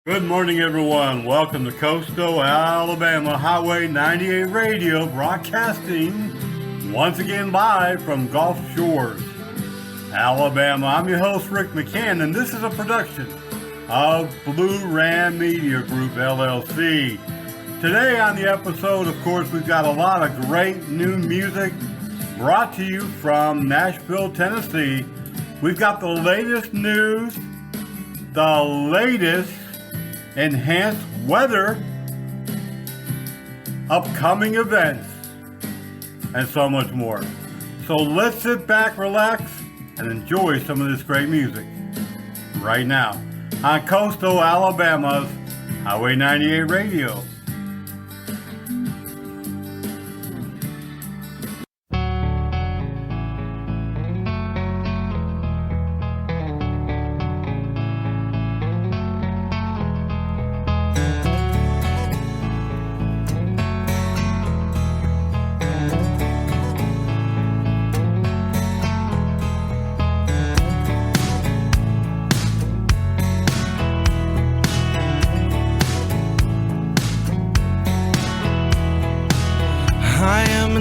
Good morning, everyone. Welcome to Coastal Alabama Highway 98 Radio, broadcasting once again live from Gulf Shores, Alabama. I'm your host, Rick McCann, and this is a production of Blue Ram Media Group, LLC. Today on the episode, of course, we've got a lot of great new music brought to you from Nashville, Tennessee. We've got the latest news, the latest enhanced weather, upcoming events, and so much more. So let's sit back, relax, and enjoy some of this great music right now on Coastal Alabama's Highway 98 Radio.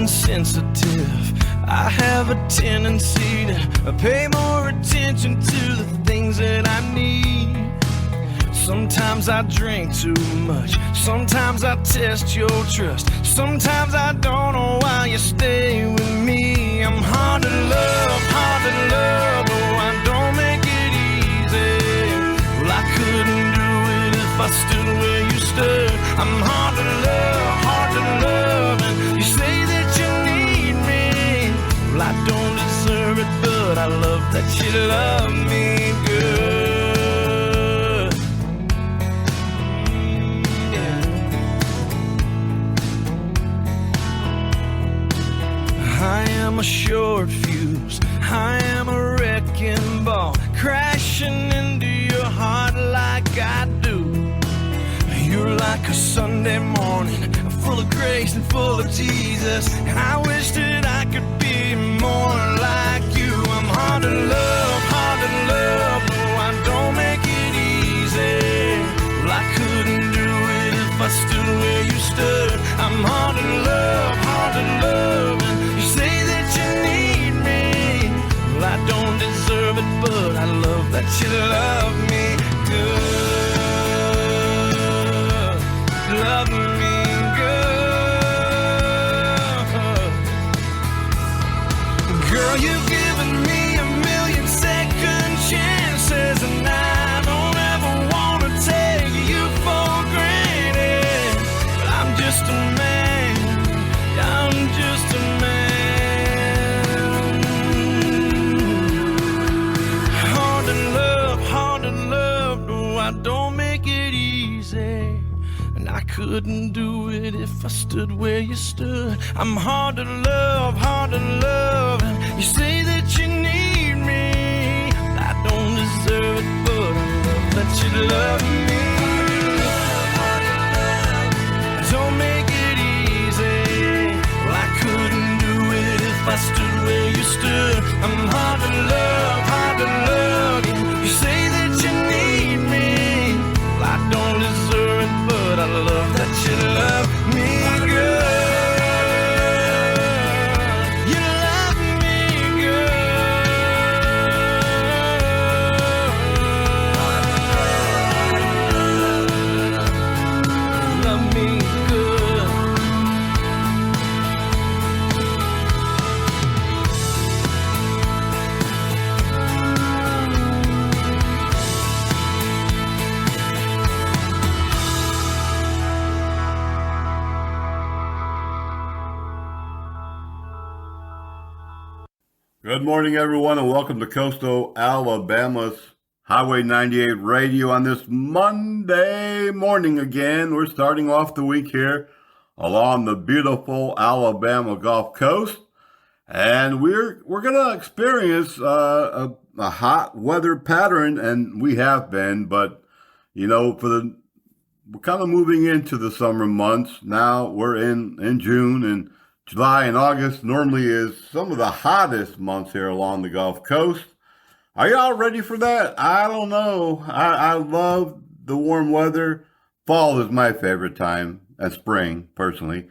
Sensitive, I have a tendency to pay more attention to the things that I need. Sometimes I drink too much, sometimes I test your trust, sometimes I don't know why you stay with me. I'm hard to love, oh, I don't make it easy. Well, I couldn't do it if I stood where you stood. I'm hard to love, and you say that I don't deserve it, but I love that you love me good. Yeah. I am a short fuse, I am a wrecking ball, crashing into your heart like I do. You're like a Sunday morning, full of grace and full of Jesus. I wish that I could be more like you. I'm hard to love, oh, I don't make it easy. Well, I couldn't do it if I stood where you stood. I'm hard to love, and you say that you need me. Well, I don't deserve it, but I love that you love me good. Love me good. Girl, you've given me a million second chances, and I don't ever want to take you for granted. But I'm just a man, Hard to love, no, I don't make it easy. I couldn't do it if I stood where you stood. I'm hard to love, and you say that you need me. I don't deserve it, but I love that you love me. Don't make it easy. Well, I couldn't do it if I stood where you stood. I'm hard to love, and you say that you need me. Well, I don't deserve it, but I love that you love me good. You love me good. Love me good. Good morning, everyone, and welcome to Coastal Alabama's Highway 98 Radio on this Monday morning again. We're starting off the week here along the beautiful Alabama Gulf Coast, and we're going to experience a hot weather pattern, and we have been, but, you know, we're kind of moving into the summer months. Now we're in June, and July and August normally is some of the hottest months here along the Gulf Coast. Are y'all ready for that? I don't know. I love the warm weather. Fall is my favorite time, and spring, personally.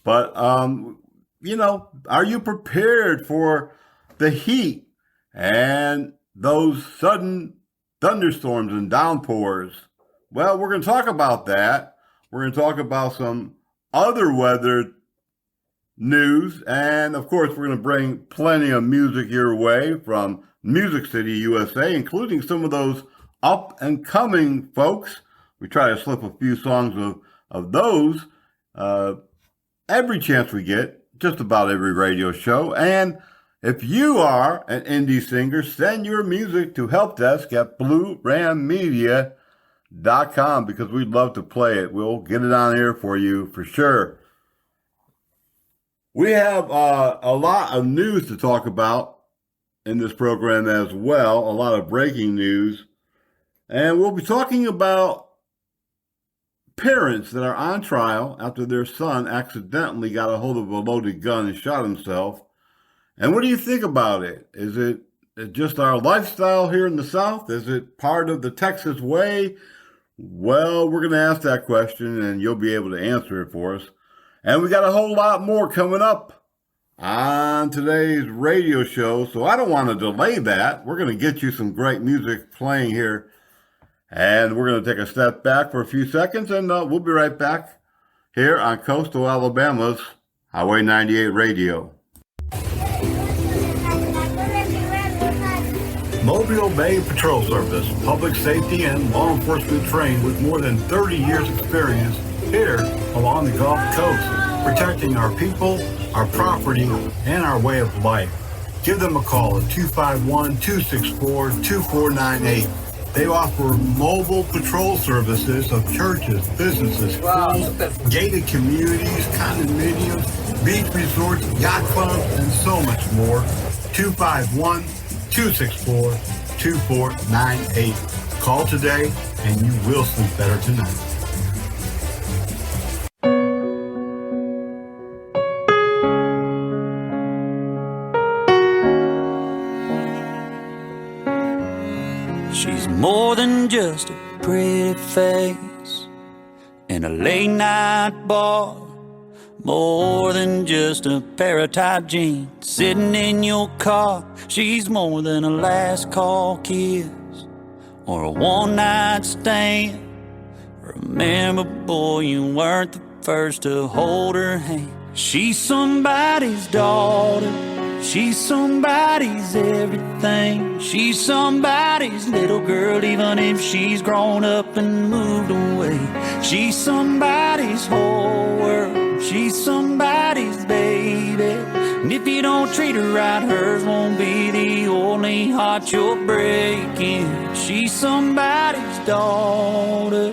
But, are you prepared for the heat and those sudden thunderstorms and downpours? Well, we're going to talk about that. We're going to talk about some other weather news. And, of course, we're going to bring plenty of music your way from Music City, USA, including some of those up-and-coming folks. We try to slip a few songs of those every chance we get, just about every radio show. And if you are an indie singer, send your music to helpdesk at bluegrassmedia.com because we'd love to play it. We'll get it on air for you for sure. We have a lot of news to talk about in this program as well, a lot of breaking news. And we'll be talking about parents that are on trial after their son accidentally got a hold of a loaded gun and shot himself. And what do you think about it? Is it just our lifestyle here in the South? Is it part of the Texas way? Well, we're going to ask that question and you'll be able to answer it for us. And we got a whole lot more coming up on today's radio show, so I don't want to delay that. We're going to get you some great music playing here, and we're going to take a step back for a few seconds, and we'll be right back here on Coastal Alabama's Highway 98 Radio. Mobile Bay Patrol Service, public safety and law enforcement trained with more than 30 years experience here along the Gulf Coast, protecting our people, our property, and our way of life. Give them a call at 251-264-2498. They offer mobile patrol services of churches, businesses, schools, gated communities, condominiums, beach resorts, yacht clubs, and so much more. 251-264-2498. Call today and you will sleep better tonight. She's more than just a pretty face in a late night bar, more than just a pair of tight jeans sitting in your car. She's more than a last call kiss or a one night stand. Remember, boy, you weren't the first to hold her hand. She's somebody's daughter, she's somebody's everything. She's somebody's little girl, even if she's grown up and moved away. She's somebody's whole world, she's somebody's baby. And if you don't treat her right, hers won't be the only heart you're breaking. She's somebody's daughter.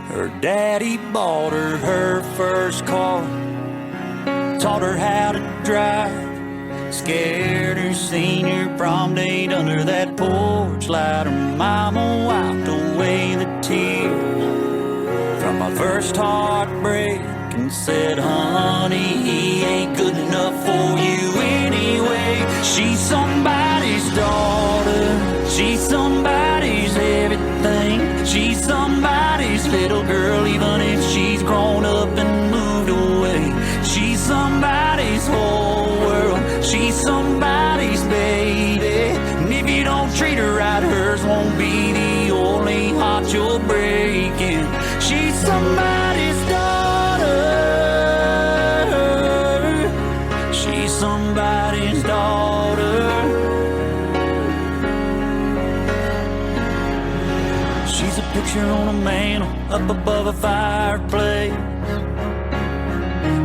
Her daddy bought her first car, taught her how to drive, scared her senior prom date under that porch light. Her mama wiped away the tears from my first heartbreak and said, honey, he ain't good enough for you anyway. She's somebody's daughter, she's somebody's everything. She's somebody's little girl, even if she's grown up and moved away. She's somebody's whole world, she's somebody's baby. And if you don't treat her right, hers won't be the only heart you're breaking. She's somebody's daughter, she's somebody's daughter. She's a picture on a mantle up above a fireplace.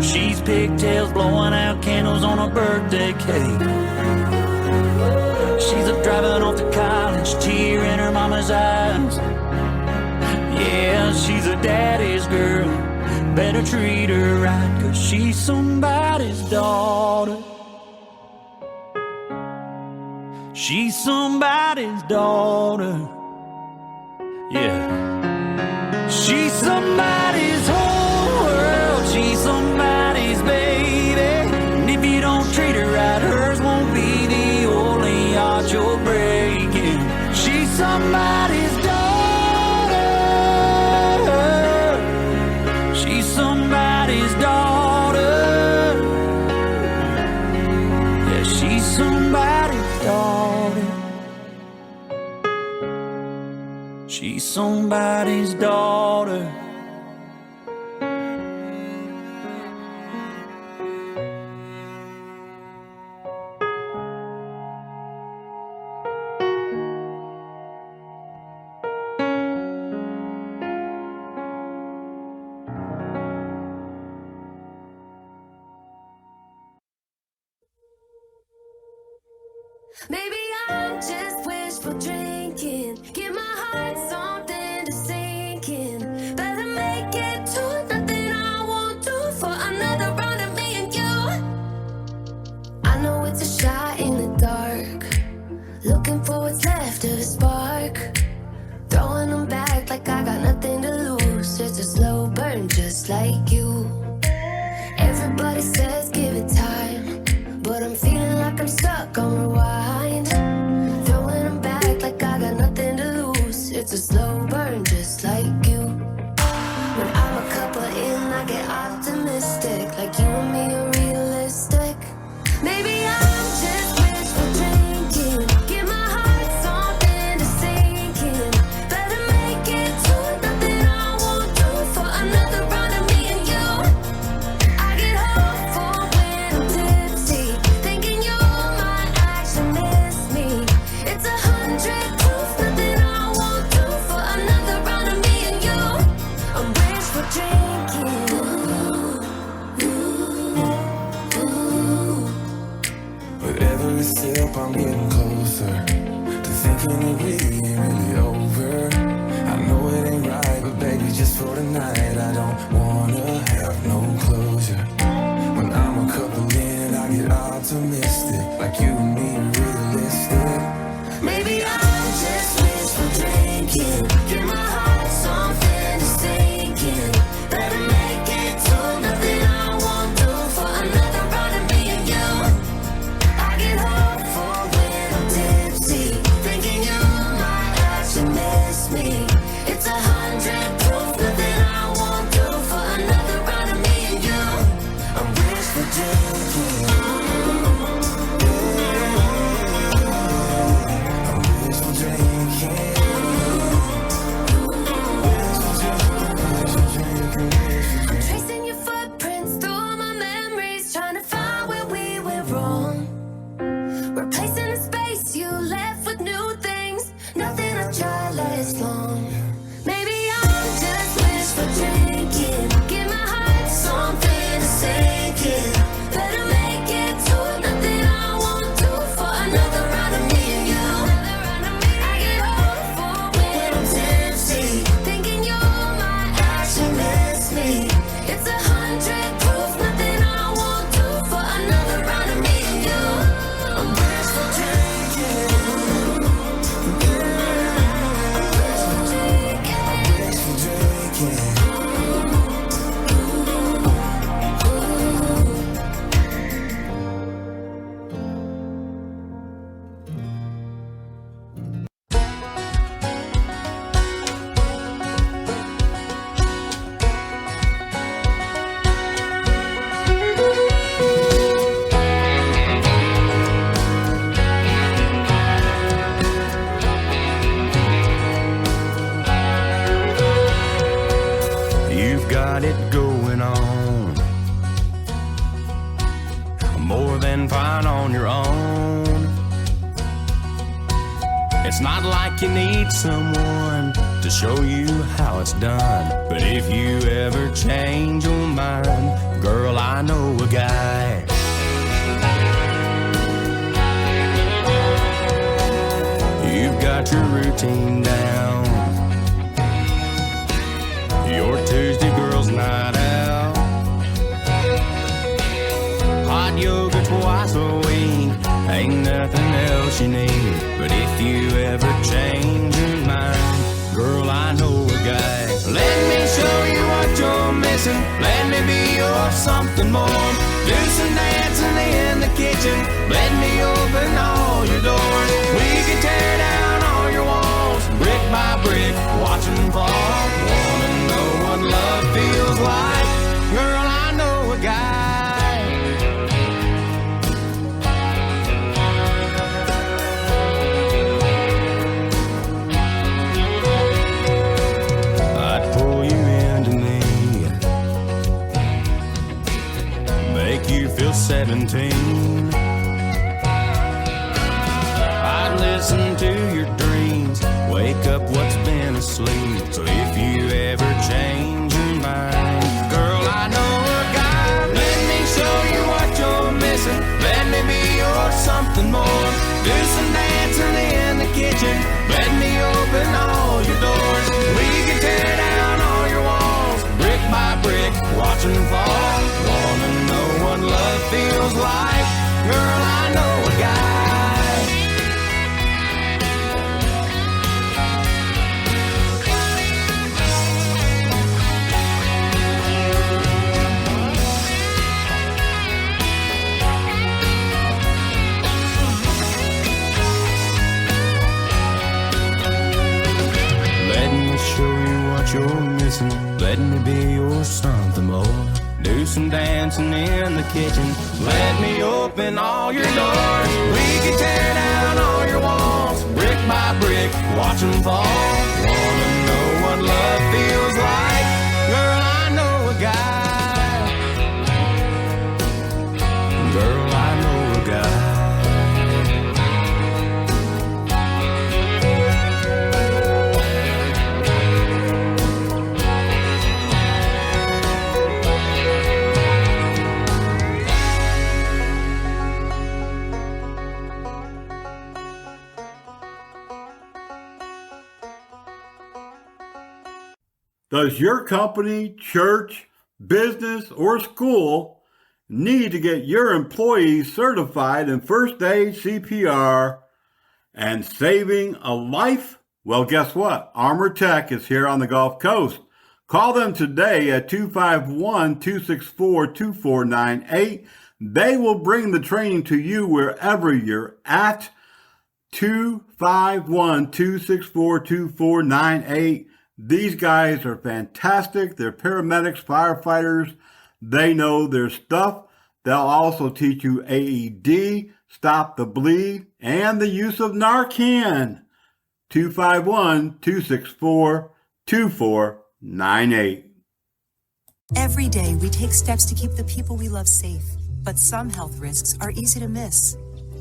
She's pigtails blowing out candles on a birthday cake. She's a driving off to college, tear in her mama's eyes. Yeah, she's a daddy's girl, better treat her right, 'cause she's somebody's daughter. She's somebody's daughter. Yeah. She's somebody's whole world, she's somebody's baby. And if you don't treat her right, she's somebody's daughter. She's somebody's daughter. Maybe I'm just wishful drinking. Give my heart something to sink in. Better make it to nothing I won't do for another round of me and you. I know it's a shot in the dark, looking for what's left of a spark. Throwing them back like I got nothing to lose. It's a slow burn just like you. Everybody says give it time, but I'm feeling like I'm stuck on rewind. Throwing them back like I got nothing to lose. It's a slow burn just like you. When I'm a couple in, I get optimistic, like you and me are realistic. Maybe I'm just wishful drinking. Give my heart something to sink in. Better make it to nothing I won't do for another round of me and you. I get hopeful when I'm tipsy, thinking you might actually miss me. It's 100 proof, nothing I won't do for another round of me and you. I'm wishful drinking. With every sip I'm getting closer to thinking that we ain't really over. I know it ain't right, but baby, just for tonight I don't wanna have no closure. When I'm a couple in, I get optimistic, like you and me are realistic. Maybe I'm just wishful drinking. Give my heart something to sink in. Better make it to nothing I won't do for another round of me and you. I get hopeful when I'm tipsy, thinking you might actually miss me. It's 100 proof, nothing I won't do for another round of me and you. I'm wishful drinking. I'm tracing your footprints through my memories, trying to find where we went wrong. Replacing the space you left with new things. Nothing I tried lasts long. Maybe I'm just wishful drinking. Give my heart something to sink in. Better make it to nothing I won't do for another round of me and you. I get hopeful when I'm tipsy, thinking you might actually miss me. It's 100 proof, nothing I won't do for another round of me and you. I'm wishful drinking. Wishful drinking. You've got it going on, more than fine on your own. It's not like you need someone to show you how it's done. But if you ever change your mind, girl, I know a guy. You've got your routine down, your Tuesday girls' night out, hot yoga twice a week, ain't nothing else you need. But if you ever change your mind, girl, I know a guy. Let me show you what you're missing, let me be your something more. Do some dancing in the kitchen, let me open all your doors. We can tear down all your walls, brick by brick, watch them fall. Wanna know what love feels like? Girl, I know a guy. listen to your dreams, wake up what's been asleep. So if you ever change your mind, girl, I know a guy. Let me show you what you're missing. Let me be your something more. Do some dancing in the kitchen. Let me open all your doors. We can tear down all your walls, brick by brick, watch them fall. Wanna know what love feels like? Girl, I know a guy. You're missing. Let me be your something more. Do some dancing in the kitchen. Let me open all your doors. We can tear down all your walls, brick by brick, watch them fall. Wanna know what love feels like? Girl, I know a guy. Girl, I know a guy. Does your company, church, business, or school need to get your employees certified in first aid, CPR, and saving a life? Well, guess what? Armor Tech is here on the Gulf Coast. Call them today at 251-264-2498. They will bring the training to you wherever you're at. 251-264-2498. These guys are fantastic. They're paramedics, firefighters. They know their stuff. They'll also teach you AED, stop the bleed, and the use of Narcan. 251-264-2498. Every day we take steps to keep the people we love safe, but some health risks are easy to miss.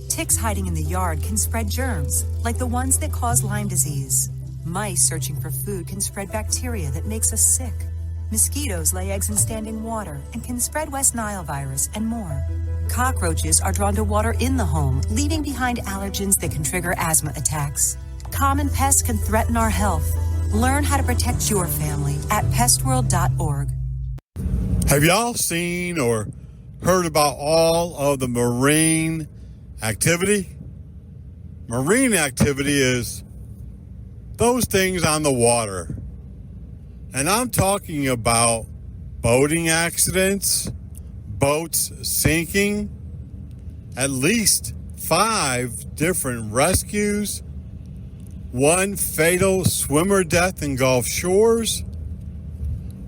Ticks hiding in the yard can spread germs, like the ones that cause Lyme disease. Mice searching for food can spread bacteria that makes us sick. Mosquitoes lay eggs in standing water and can spread West Nile virus and more. Cockroaches are drawn to water in the home, leaving behind allergens that can trigger asthma attacks. Common pests can threaten our health. Learn how to protect your family at pestworld.org. Have y'all seen or heard about all of the marine activity? Marine activity is those things on the water. And I'm talking about boating accidents, boats sinking, at least 5 different rescues, 1 fatal swimmer death in Gulf Shores,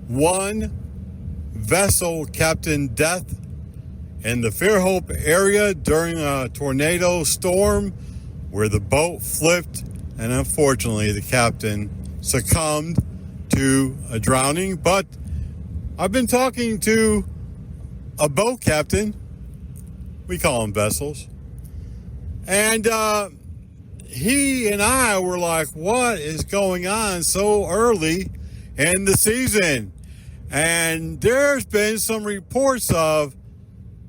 1 vessel captain death in the Fairhope area during a tornado storm where the boat flipped and unfortunately the captain succumbed to a drowning. But I've been talking to a boat captain, we call them vessels, and he and I were like, what is going on so early in the season? And there's been some reports of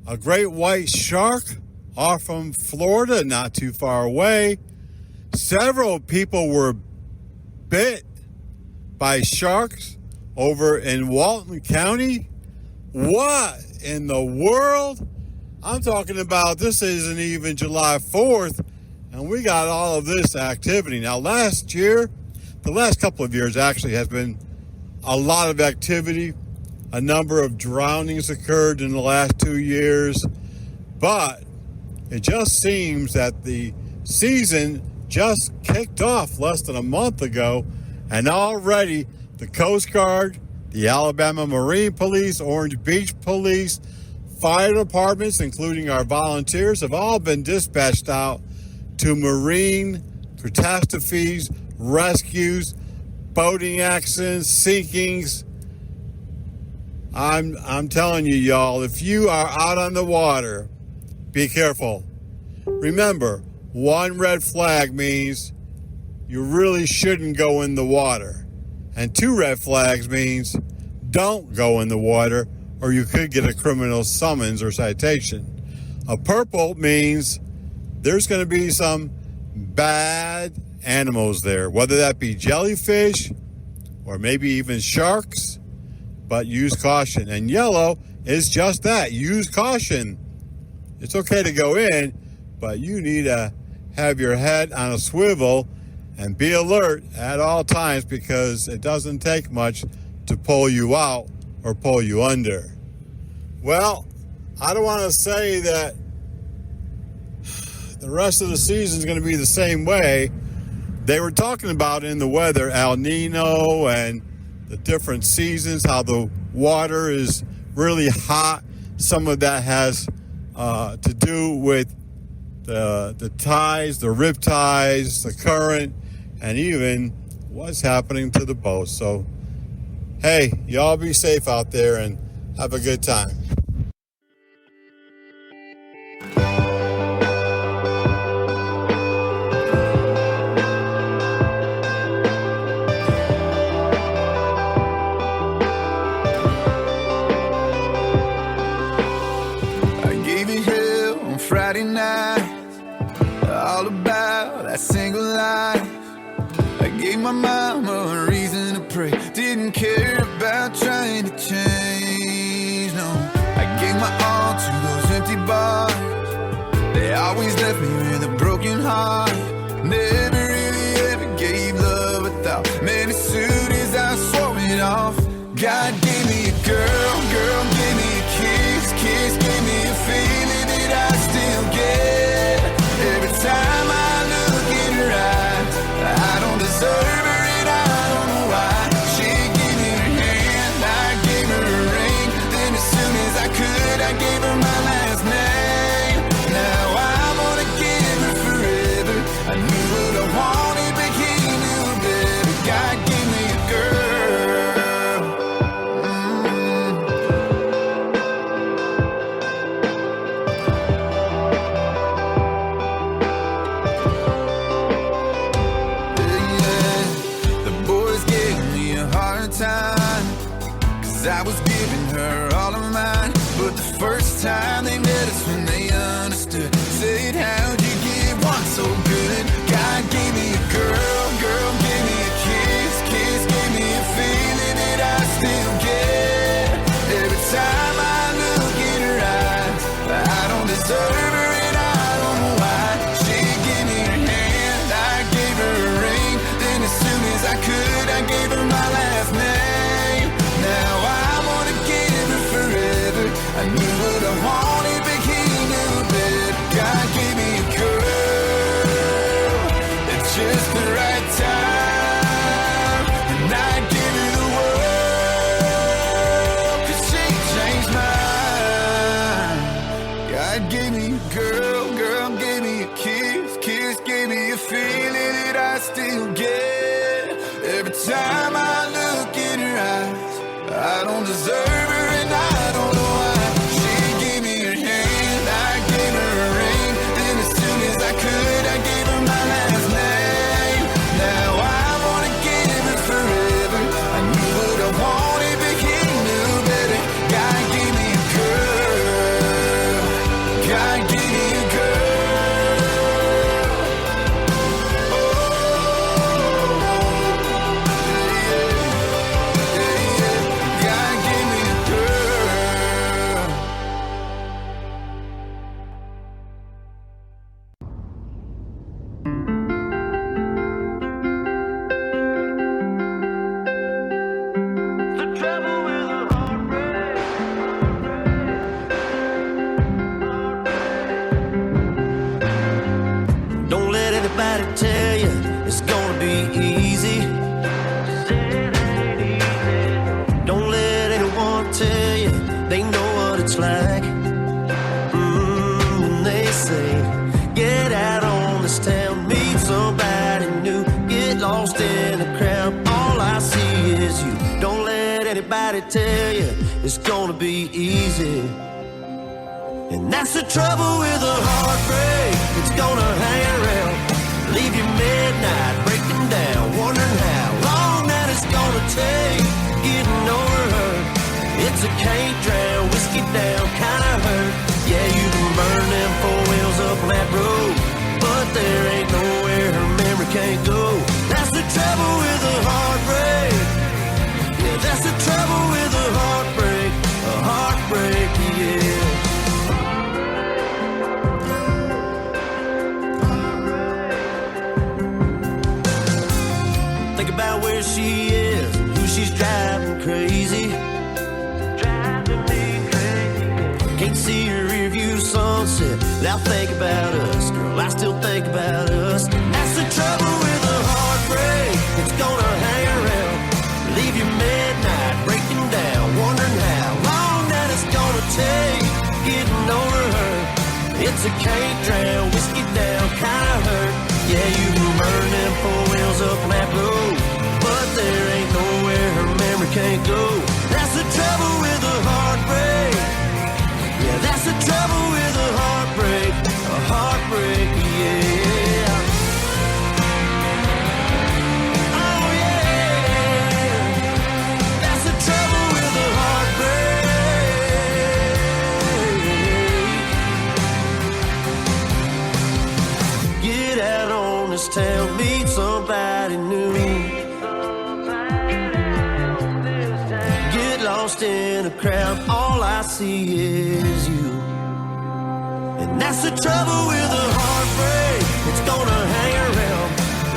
a great white shark off from Florida, not too far away. Several people were bit by sharks over in Walton County. What in the world? I'm talking about this isn't even July 4th, and we got all of this activity. Now, last year, the last couple of years actually has been a lot of activity. A number of drownings occurred in the last 2 years, but it just seems that the season just kicked off less than a month ago, and already the Coast Guard, the Alabama Marine Police, Orange Beach Police, fire departments, including our volunteers, have all been dispatched out to marine catastrophes, rescues, boating accidents, sinkings. I'm telling you, y'all, if you are out on the water, be careful. Remember, one red flag means you really shouldn't go in the water. And two red flags means don't go in the water or you could get a criminal summons or citation. A purple means there's going to be some bad animals there, whether that be jellyfish or maybe even sharks, but use caution. And yellow is just that, use caution. It's okay to go in, but you need to have your head on a swivel and be alert at all times, because it doesn't take much to pull you out or pull you under. Well, I don't want to say that the rest of the season is going to be the same way. They were talking about in the weather, El Nino and the different seasons, how the water is really hot. Some of that has to do with the tides, the rip tides, the current, and even what's happening to the boat. So, hey, y'all be safe out there and have a good time. I gave you hell on Friday night, all about that single life. I gave my mama a reason to pray, didn't care about trying to change, no. I gave my all to those empty bars, they always left me with a broken heart. Never really ever gave love a thought, man, as soon as I swore it off. God gave me a girl, girl gave me a kiss, kiss gave me a feeling that I still get. Every time I look in her eyes, I don't deserve her and I don't know why. She gave me her hand, I gave her a ring, then as soon as I could, I gave her my last name. Now I wanna give her forever. I knew what I wanted, but he knew better. God gave me a girl. I was giving her all of mine, but the first time they met us when they understood, said, how'd you get one so good? God gave me a girl, girl gave me a kiss, kiss gave me a feeling that I still get. Every time I look in her eyes, I don't deserve her and I don't know why. She gave me her hand, I gave her a ring, then as soon as I could, I gave her my last name. Now I wanna give her forever. I knew what I wanted, but he knew better. God gave me a girl at just the right time, and I'd give her the world, 'cause she changed mine. God gave me a girl, girl gave me a kiss, kiss gave me a feeling that I still get. Every time I look in her eyes, I don't deserve her and I don't know why. She gave me her hand, I gave her a ring, then as soon as I could, I gave her my last name. Now I wanna give her forever. I knew what I wanted, but he knew better. God gave me a girl, God gave me a girl. God gave me a girl. Don't let anybody tell you it's gonna be easy. Don't let anyone tell you they know what it's like. When they say, get out on this town, meet somebody new, get lost in the crowd. All I see is you. Don't let anybody tell you it's gonna be easy. And that's the trouble with a heartbreak. It's gonna hang around. can't go. That's the trouble with a heartbreak. Yeah, that's the trouble with a heartbreak. A heartbreak, yeah. Think about where she is, who she's driving crazy. Driving me crazy. Can't see her rearview sunset without thinking about us. Girl, I still think about us. That's the trouble with a heartbreak. It's gonna hang around, leave you midnight, breaking down, wondering how long that it's gonna take getting over her. It's a can't drown, whiskey down, kinda hurt. Yeah, you can burn them 4 wheels up on that road, but there ain't nowhere her memory can't go. That's the trouble with a heartbreak. Yeah, that's the trouble with a heartbreak. A heartbreak, yeah. Oh yeah, that's the trouble with a heartbreak. Get out on this town, meet somebody new. Get lost in a crowd, all I see is you. And that's the trouble with a heartbreak. It's gonna hang around,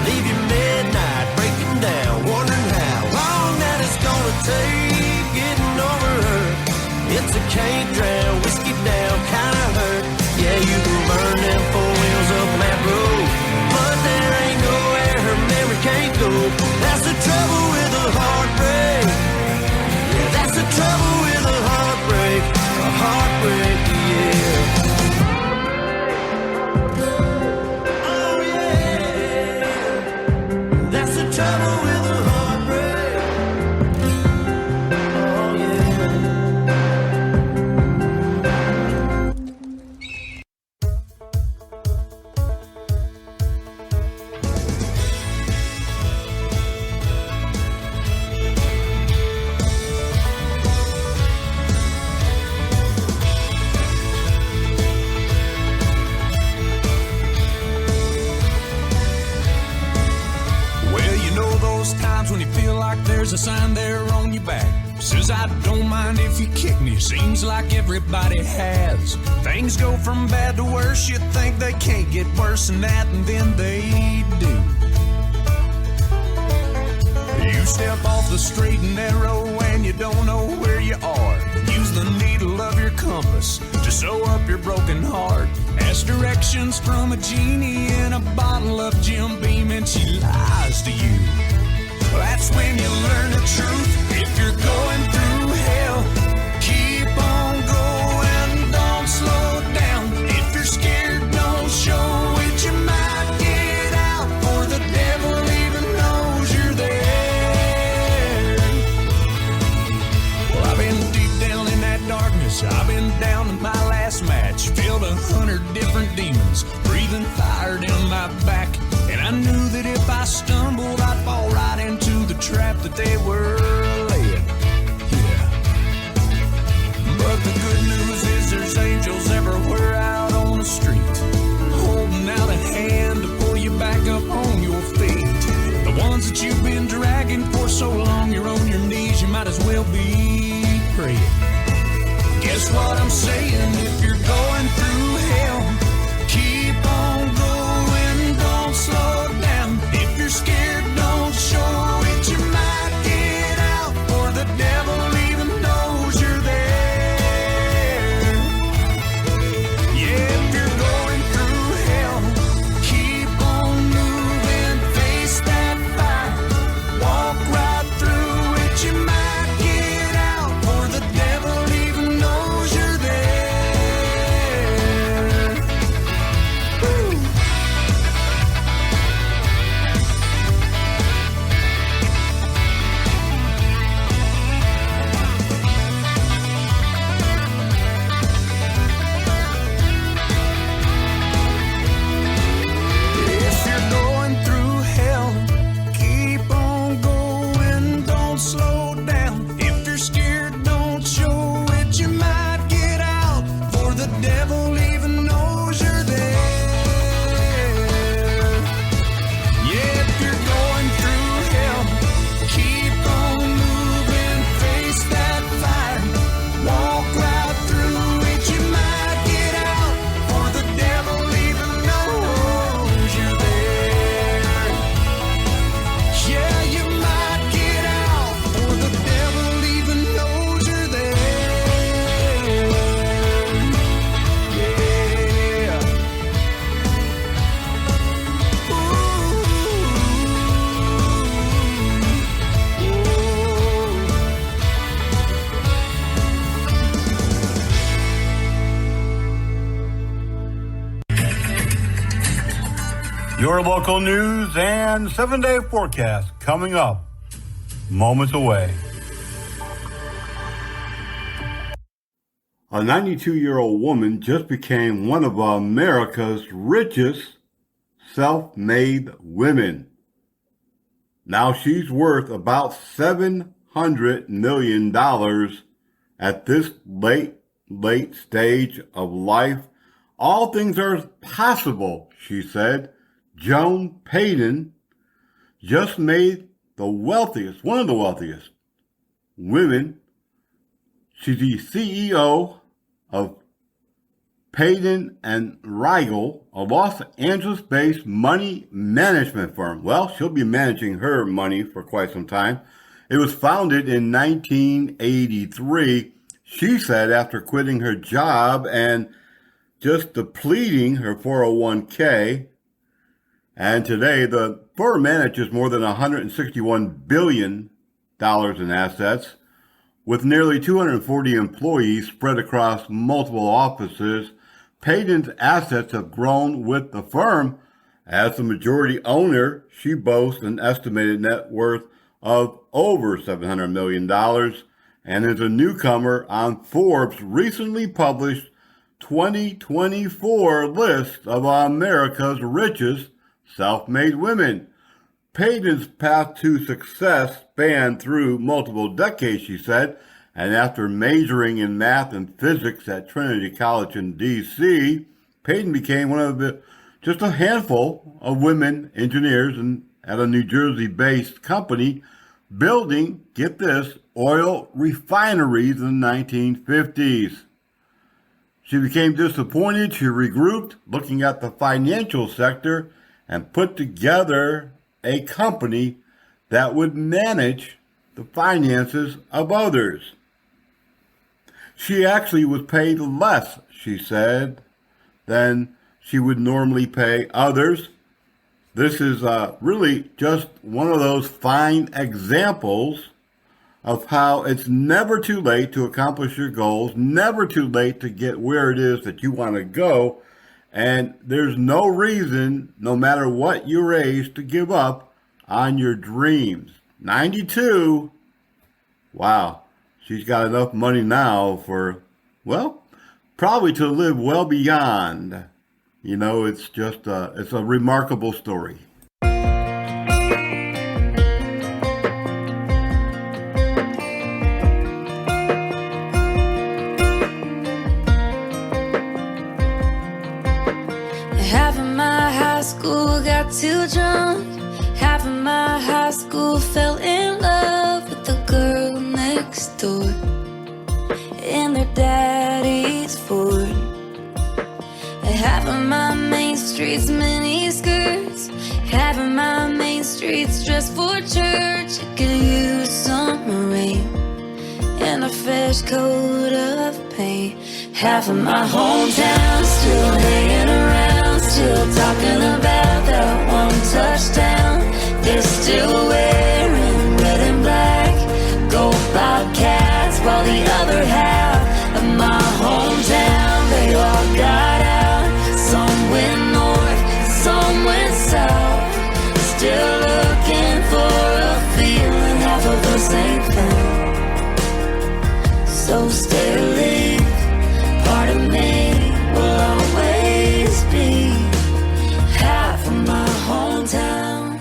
leave you midnight, breaking down, wondering how long that it's gonna take getting over her. It's a can't drown, whiskey down, kinda hurt. Yeah, you can burn them 4 wheels up on that road, but there ain't nowhere her memory can't go. That's the trouble with a heartbreak. Yeah, that's the trouble with a heartbreak. A heartbreak, yeah. Oh yeah, that's the trouble with a heartbreak. Oh yeah. Well, you know those times when you feel like there's a sign there on your back. Says I don't mind if you kick me, seems like everybody has. Things go from bad to worse, you think they can't get worse than that, and then they do. You step off the straight and narrow and you don't know where you are. Use the needle of your compass to sew up your broken heart. Ask directions from a genie in a bottle of Jim Beam and she lies to you. That's when you learn the truth. If you're going through hell, keep on going, don't slow down. If you're scared, don't show it, you might get out, for the devil even knows you're there. Well, I've been deep down in that darkness, I've been down to my last match, filled 100 different demons, breathing fire down my back. And I knew that if I stumbled, I'd fall right into the trap that they were laying. Yeah. But the good news is there's angels everywhere out on the street, holding out a hand to pull you back up on your feet. The ones that you've been dragging for so long, you're on your knees, you might as well be praying. Guess what I'm saying? If you're going through hell, keep on going, don't slow down. If you're scared, don't show it, you might get out, for the devil even knows you're there. Yeah, if you're going through hell, keep on moving, face that fire, walk right through it, you might get out, for the devil even knows you're there. Your local news and 7-day forecast coming up moments away. A 92-year-old woman just became one of America's richest self-made women. Now she's worth about $700 million at this late stage of life. All things are possible, she said. Joan Payton just made one of the wealthiest women. She's the CEO of Payton and Reigel, a Los Angeles-based money management firm. Well, she'll be managing her money for quite some time. It was founded in 1983, she said, after quitting her job and just depleting her 401k. And today, the firm manages more than $161 billion in assets, with nearly 240 employees spread across multiple offices. Payton's assets have grown with the firm. As the majority owner, she boasts an estimated net worth of over $700 million and is a newcomer on Forbes' recently published 2024 list of America's richest self-made women. Payton's path to success spanned through multiple decades, she said, and after majoring in math and physics at Trinity College in D.C., Payton became one of just a handful of women engineers at a New Jersey-based company building, get this, oil refineries in the 1950s. She became disappointed. She regrouped, looking at the financial sector, and put together a company that would manage the finances of others. She actually was paid less, she said, than she would normally pay others. This is really just one of those fine examples of how it's never too late to accomplish your goals, never too late to get where it is that you want to go, and there's no reason, no matter what your age, to give up on your dreams. 92, wow, she's got enough money now for, well, probably to live well beyond. You know, it's just it's a remarkable story. Half of my high school got too drunk. Half of my high school fell in love with the girl next door in their daddy's Ford. Half of my main street's mini skirts. Half of my main street's dressed for church. It could use some rain and a fresh coat of paint. Half of my hometown still hanging around, still talking about that one touchdown. They're still wearing red and black, go Bobcats, while the other half of my hometown, they all got out. Some went north, some went south, still looking for a feeling. Half of us ain't found, so stay or leave. Part of me will always be half of my hometown.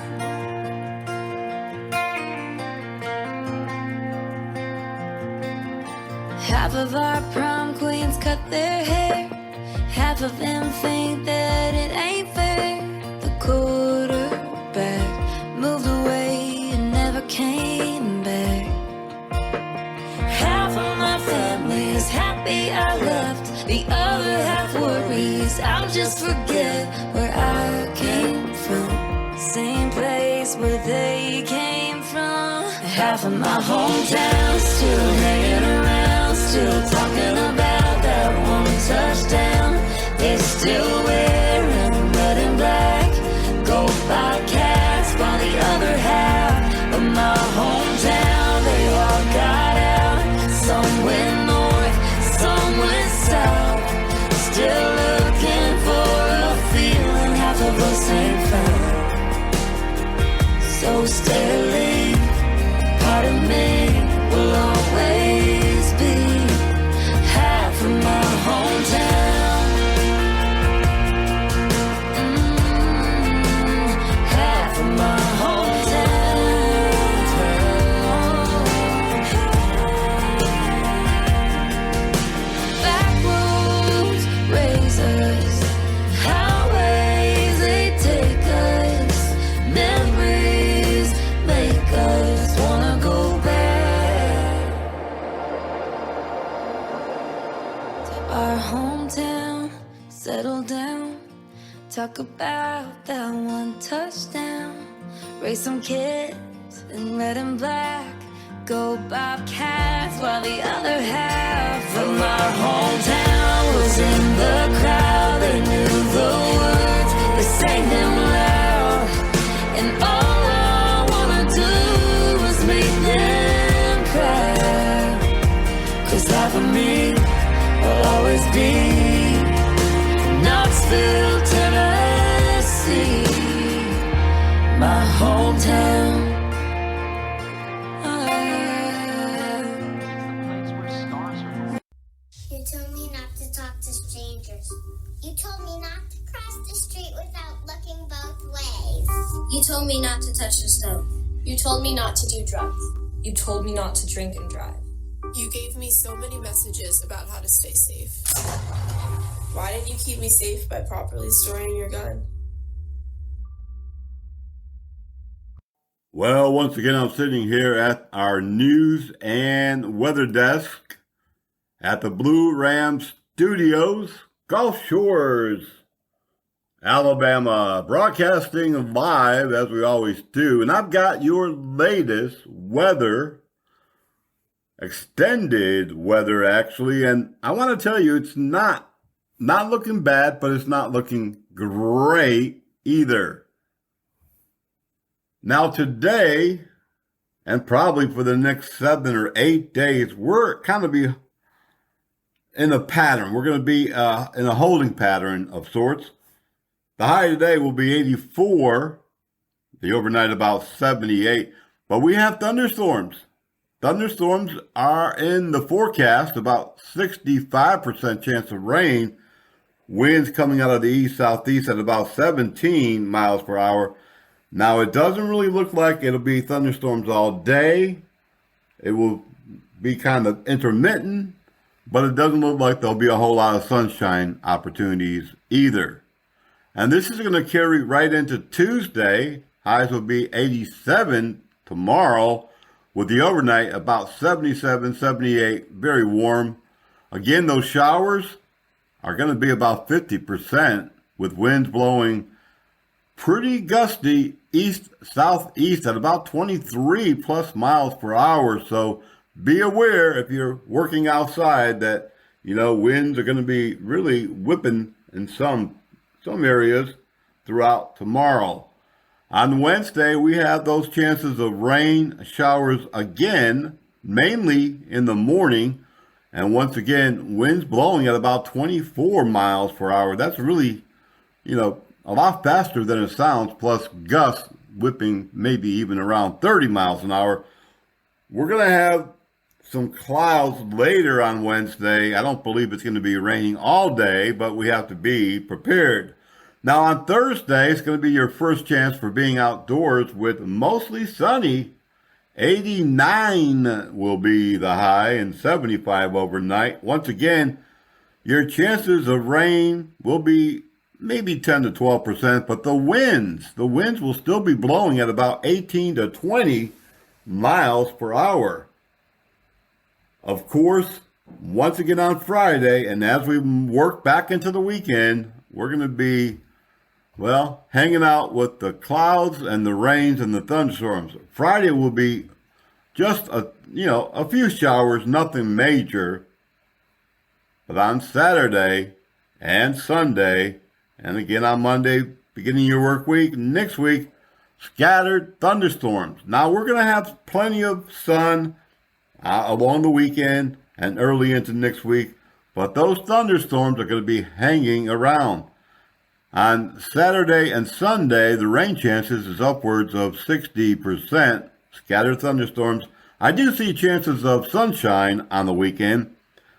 Half of our prom queens cut their hair. Half of them think that it ain't fair. The quarterback moved away and never came back. Half of my family is happy I left. The other half worries I'll just forget where I came from. Same place where they came from. Half of my hometown still hanging around, still talking about that one touchdown. They're still wearing red and black, go Bobcats, while the other half of my hometown, they all got out. Some went north, some went south, still looking for a feeling. Half of us ain't found, so steadily. Part of me will always be half of my hometown. Half of my hometown. Back roads, razors, highways, they take us. Memories make us wanna go back to our hometown, settle down, talk about that one touchdown, raise some kids in red and black, go Bobcats, while the other half of my hometown was in the crowd. They knew the words, they sang them loud, and all I wanna do is make them cry. 'Cause half of me will always be Knoxville, Tennessee, my hometown. You told me not to talk to strangers. You told me not to cross the street without looking both ways. You told me not to touch the stove. You told me not to do drugs. You told me not to drink and drive. You gave me so many messages about how to stay safe. Why didn't you keep me safe by properly storing your gun? Well, once again, I'm sitting here at our news and weather desk at the Blue Ram Studios, Gulf Shores, Alabama, broadcasting live as we always do. And I've got your latest weather, extended weather actually. And I want to tell you, it's not looking bad, but it's not looking great either. Now today, and probably for the next 7 or 8 days, we're kind of be in a pattern. We're going to be in a holding pattern of sorts. The high today will be 84, the overnight about 78, but we have thunderstorms. Thunderstorms are in the forecast, about 65% chance of rain. Winds coming out of the east-southeast at about 17 miles per hour. Now, it doesn't really look like it'll be thunderstorms all day. It will be kind of intermittent, but it doesn't look like there'll be a whole lot of sunshine opportunities either. And this is going to carry right into Tuesday. Highs will be 87 tomorrow, with the overnight about 77, 78, very warm. Again, those showers are going to be about 50%, with winds blowing pretty gusty east-southeast at about 23 plus miles per hour. So be aware if you're working outside that, winds are going to be really whipping in some areas throughout tomorrow. On Wednesday, we have those chances of rain showers again, mainly in the morning. And once again, winds blowing at about 24 miles per hour. That's really, a lot faster than it sounds, plus gusts whipping maybe even around 30 miles an hour. We're going to have some clouds later on Wednesday. I don't believe it's going to be raining all day, but we have to be prepared. Now on Thursday, it's going to be your first chance for being outdoors with mostly sunny. 89 will be the high and 75 overnight. Once again, your chances of rain will be maybe 10 to 12%, but the winds will still be blowing at about 18 to 20 miles per hour. Of course, once again on Friday, and as we work back into the weekend, we're going to be, hanging out with the clouds and the rains and the thunderstorms. Friday will be just a few showers, nothing major. But on Saturday and Sunday, and again on Monday, beginning your work week, next week, scattered thunderstorms. Now we're going to have plenty of sun along the weekend and early into next week, but those thunderstorms are going to be hanging around. On Saturday and Sunday, the rain chances is upwards of 60%. Scattered thunderstorms. I do see chances of sunshine on the weekend.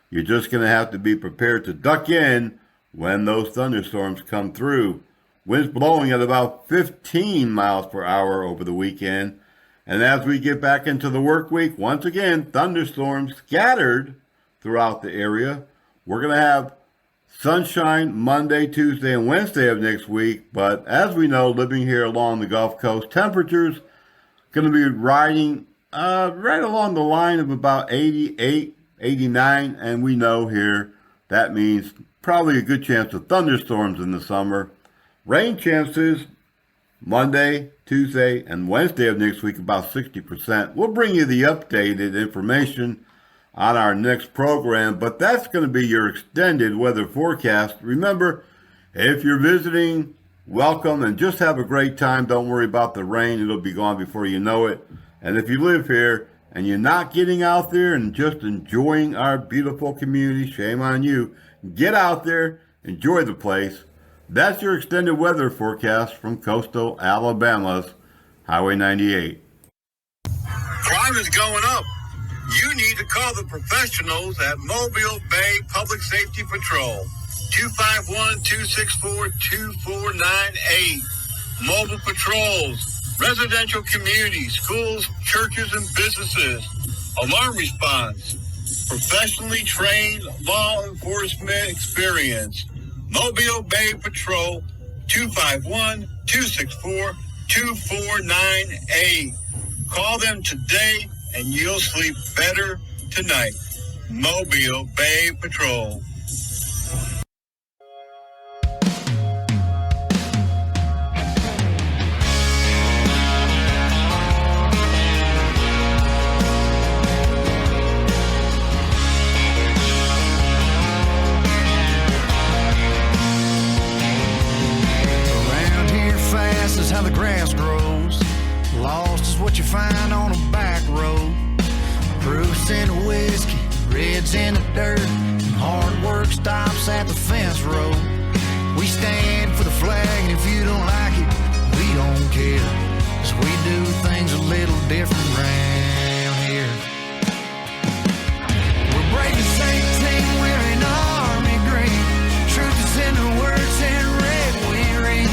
You're just going to have to be prepared to duck in when those thunderstorms come through. Winds blowing at about 15 miles per hour over the weekend. And as we get back into the work week, once again, thunderstorms scattered throughout the area. We're going to have sunshine Monday, Tuesday, and Wednesday of next week. But as we know, living here along the Gulf Coast, temperatures going to be riding right along the line of about 88, 89. And we know here that means probably a good chance of thunderstorms in the summer. Rain chances Monday, Tuesday, and Wednesday of next week about 60%. We'll bring you the updated information on our next program, but that's going to be your extended weather forecast. Remember, if you're visiting, welcome and just have a great time. Don't worry about the rain. It'll be gone before you know it. And if you live here and you're not getting out there and just enjoying our beautiful community, shame on you. Get out there, enjoy the place. That's your extended weather forecast from coastal Alabama's Highway 98. Crime is going up. You need to call the professionals at Mobile Bay Public Safety Patrol. 251-264-2498. Mobile patrols, residential communities, schools, churches, and businesses. Alarm response. Professionally trained law enforcement experience. Mobile Bay Patrol, 251-264-2498. Call them today and you'll sleep better tonight. Mobile Bay Patrol. How the grass grows. Lost is what you find on a back road. Proofs in the whiskey, reds in the dirt, and hard work stops at the fence road. We stand for the flag, and if you don't like it, we don't care, 'cause we do things a little different around here. We're brave as 18, wearing army green. Truth is in the words in red we read.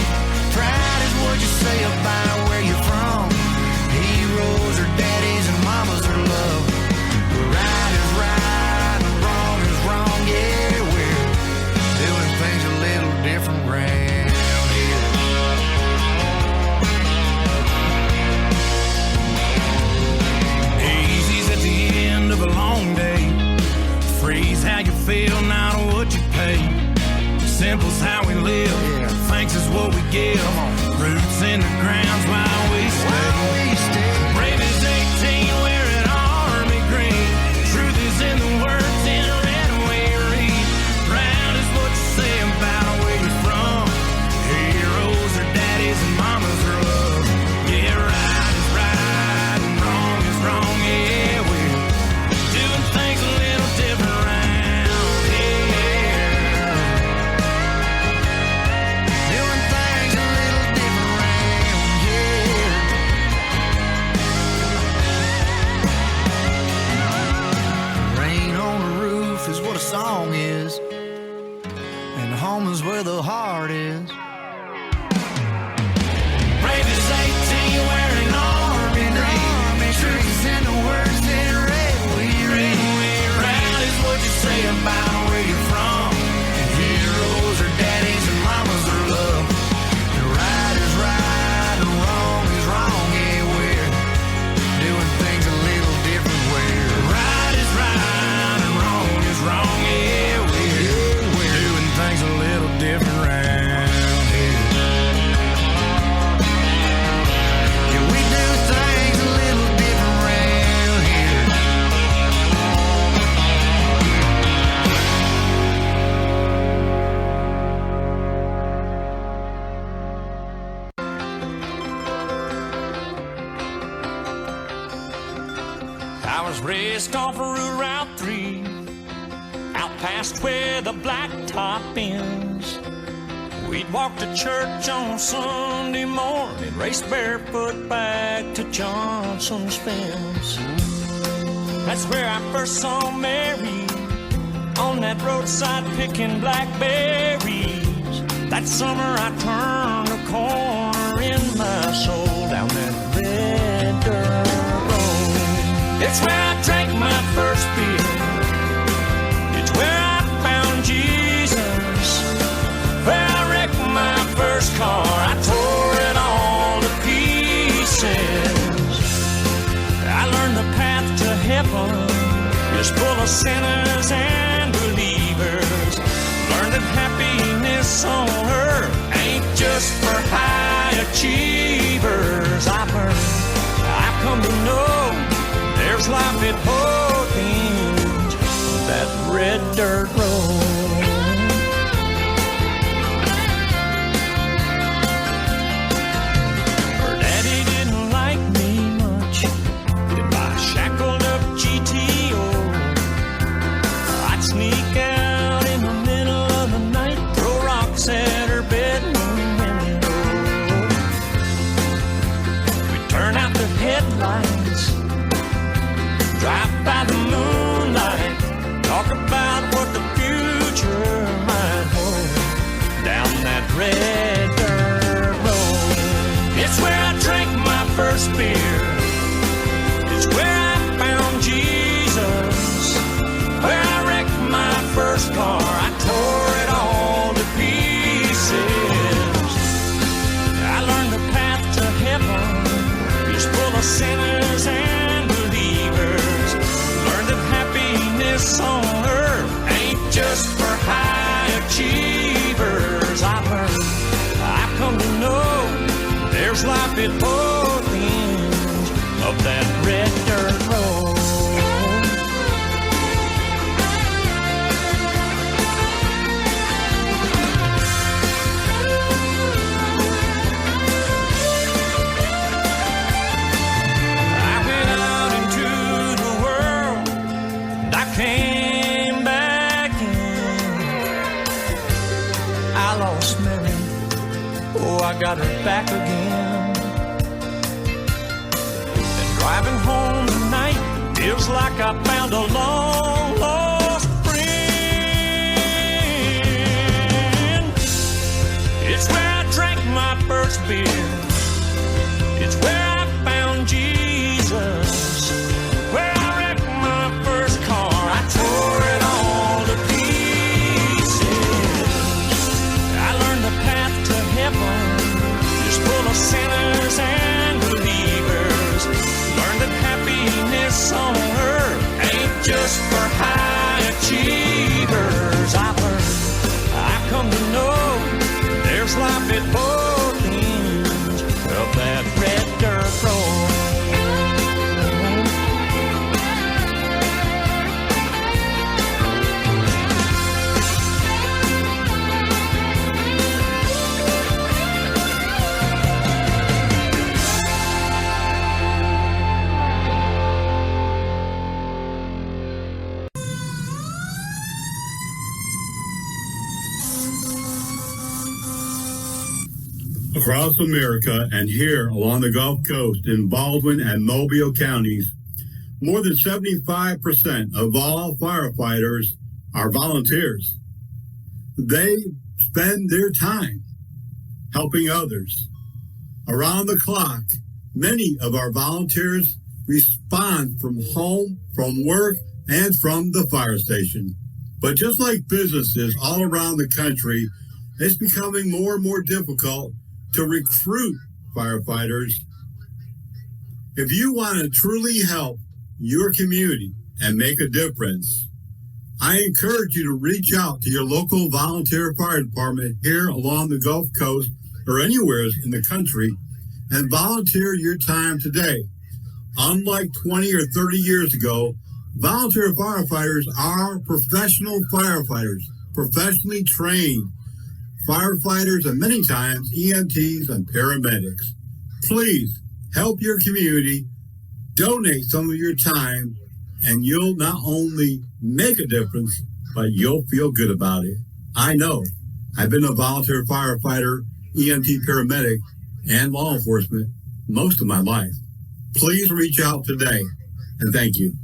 Pride is what you say about where you're from. Heroes are daddies and mamas are love. Right is right and wrong is wrong. Yeah, we're doing things a little different round here. Easy's at the end of a long day. Freeze how you feel, not what you pay. Simple's how we live. Thanks is what we give. Roots in the ground's while we stay. Brave as 18, wearing army green. Truth is in the words in red we read. Proud is what you say about where you're from. Heroes are daddies and mamas are love. Yeah, right is right and wrong is wrong. Yeah, we're doing things a little different around here. Doing things a little different around here. Rain on the roof is what a song is, and home is where the heart is. Brave as 18, wearing army green. Truth is in the words in red we read. Proud is what you say about where you're from. And heroes are daddies and mamas are love. And right is right and wrong is wrong. Yeah, we're doing things a little different. Where right is right and wrong is wrong. Yeah, we're doing things a little different around here. Yeah, we do things a little different around here. I was raced off of Route 3, out past where the blacktop ends. We'd walk to church on Sunday morning, race barefoot back to Johnson's fence. That's where I first saw Mary, on that roadside picking blackberries. That summer I turned a corner in my soul down that red dirt road. It's where I drank my first beer. It's where I found Jesus. Where I wrecked my first car. I tore it all to pieces. I learned the path to heaven is full of sinners and believers. Learned that happiness on earth ain't just for high achievers. I've come to know there's life at both ends of that red dirt road. Her daddy didn't like me much. If I shackled up GTO, I'd sneak out in the middle of the night, throw rocks at her bedroom window. We'd turn out the headlights, drive by the moonlight, talk about what the future might hold down that red dirt road. It's where I drank my first beer. It's where I found Jesus. Where I wrecked my first car. I tore it all to pieces. I learned the path to heaven is full of sinners and believers. Learned that happiness on earth ain't just for high achievers. I've come to know there's life at both ends of that red dirt road. I went out into the world and I came back in. I lost Mary, oh, I got her back again. And driving home tonight feels like I found a long lost friend. It's where I drank my first beer. It's where I found Jesus. Where I wrecked my first car. I tore it all to pieces. I learned the path to heaven is full of sinners and believers. Learned that happiness on earth ain't just for high achievers. I've come to know there's life at both ends of that red dirt road. Across America and here along the Gulf Coast in Baldwin and Mobile counties, more than 75% of all firefighters are volunteers. They spend their time helping others. Around the clock, many of our volunteers respond from home, from work, and from the fire station. But just like businesses all around the country, it's becoming more and more difficult to recruit firefighters. If you want to truly help your community and make a difference, I encourage you to reach out to your local volunteer fire department here along the Gulf Coast or anywhere in the country and volunteer your time today. Unlike 20 or 30 years ago, volunteer firefighters are professional firefighters, professionally trained firefighters, and many times EMTs and paramedics. Please help your community, donate some of your time, and you'll not only make a difference, but you'll feel good about it. I know. I've been a volunteer firefighter, EMT paramedic, and law enforcement most of my life. Please reach out today, and thank you.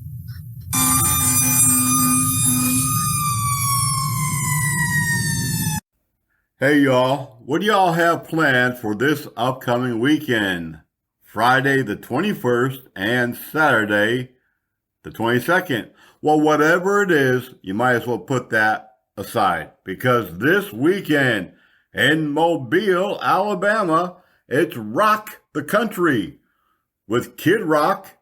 Hey y'all, what do y'all have planned for this upcoming weekend? Friday the 21st and Saturday the 22nd. Well, whatever it is, you might as well put that aside, because this weekend in Mobile, Alabama, it's Rock the Country with Kid Rock,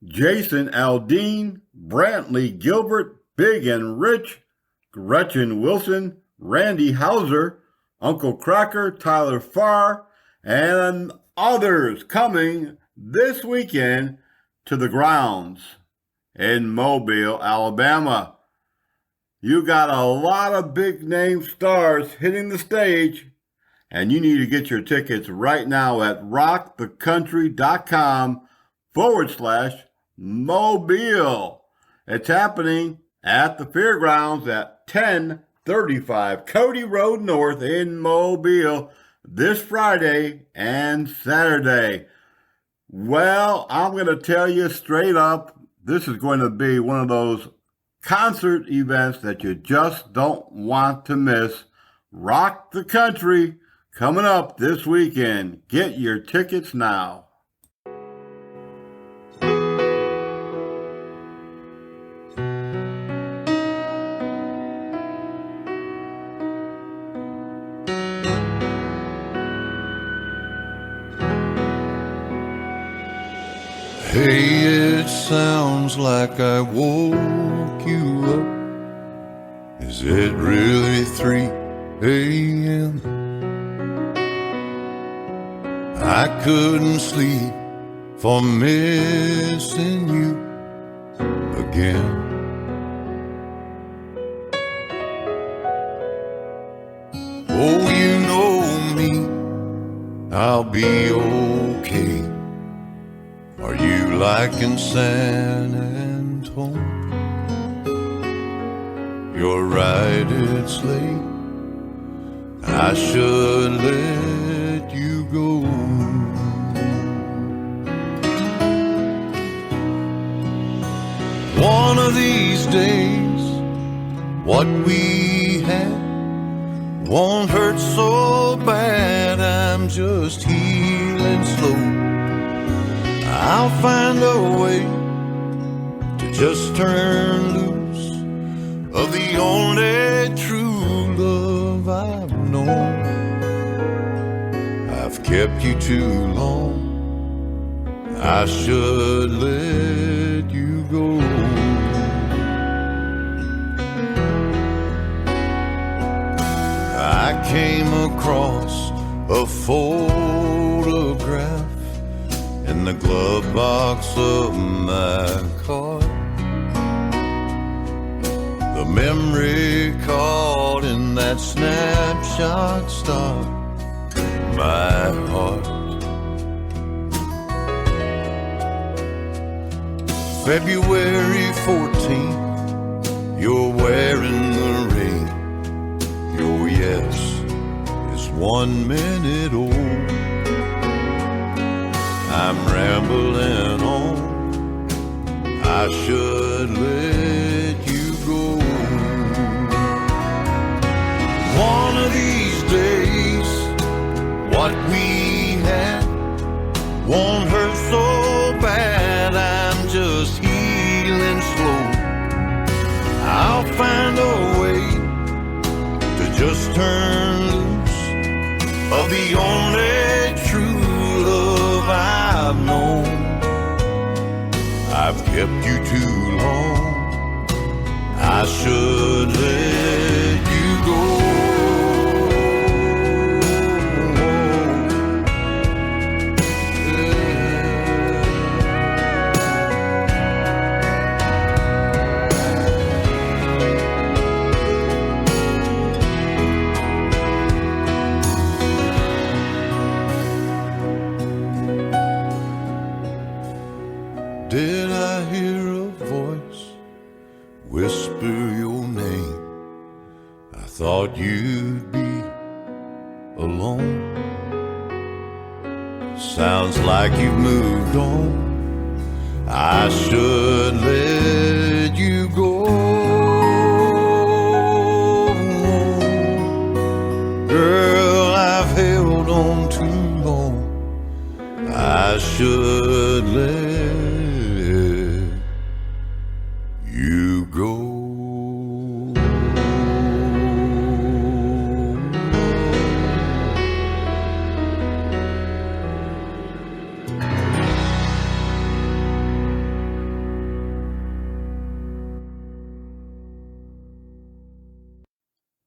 Jason Aldean, Brantley Gilbert, Big and Rich, Gretchen Wilson, Randy Hauser, Uncle Cracker, Tyler Farr, and others coming this weekend to the grounds in Mobile, Alabama. You got a lot of big name stars hitting the stage, and you need to get your tickets right now at rockthecountry.com/Mobile. It's happening at the fairgrounds at 1035 Cody Road North in Mobile this Friday and Saturday. Well, I'm going to tell you straight up, this is going to be one of those concert events that you just don't want to miss. Rock the Country coming up this weekend. Get your tickets now. Hey, it sounds like I woke you up. Is it really 3 a.m.? I couldn't sleep for missing you again. Oh, you know me, I'll be okay. Are you like in San Antone? You're right, it's late. I should let you go. One of these days, what we had won't hurt so bad. I'm just healing slow. I'll find a way to just turn loose of the only true love I've known. I've kept you too long. I should let you go. I came across a photograph in the glove box of my car. The memory caught in that snapshot stopped my heart. February 14th, you're wearing the ring. Your yes is 1 minute old. I'm rambling on. I should let you go. One of these days, what we had won't hurt so bad. I'm just healing slow. I'll find a way to just turn loose of the only true love I've known. I've kept you too long. I should let you go. Did I hear a voice whisper your name? I thought you'd be Sounds like you've moved on. I should let you go. Girl, I've held on too long. I should let you go.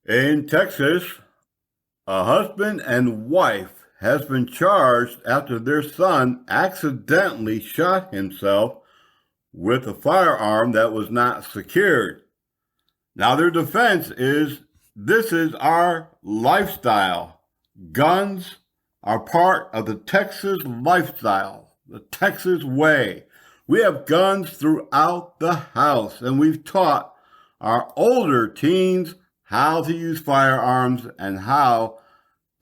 In Texas, a husband and wife has been charged after their son accidentally shot himself with a firearm that was not secured. Now, their defense is, this is our lifestyle. Guns are part of the Texas lifestyle, the Texas way. We have guns throughout the house, and we've taught our older teens how to use firearms and how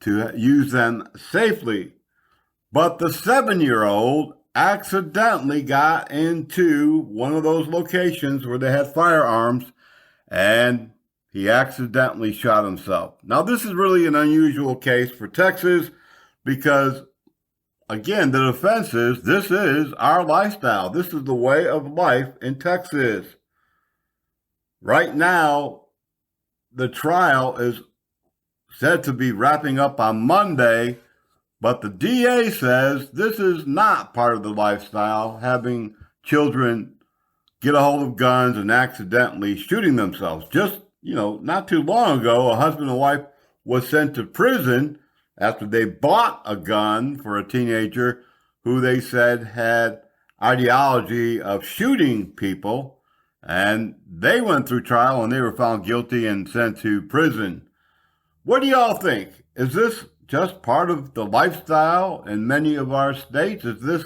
to use them safely. But the 7-year-old accidentally got into one of those locations where they had firearms, and he accidentally shot himself. Now, this is really an unusual case for Texas because, again, the defense is, this is our lifestyle. This is the way of life in Texas. Right now, the trial is said to be wrapping up on Monday, but the DA says this is not part of the lifestyle, having children get a hold of guns and accidentally shooting themselves. Just, not too long ago, a husband and wife was sent to prison after they bought a gun for a teenager who they said had ideology of shooting people. And they went through trial and they were found guilty and sent to prison. What do y'all think? Is this just part of the lifestyle in many of our states? Is this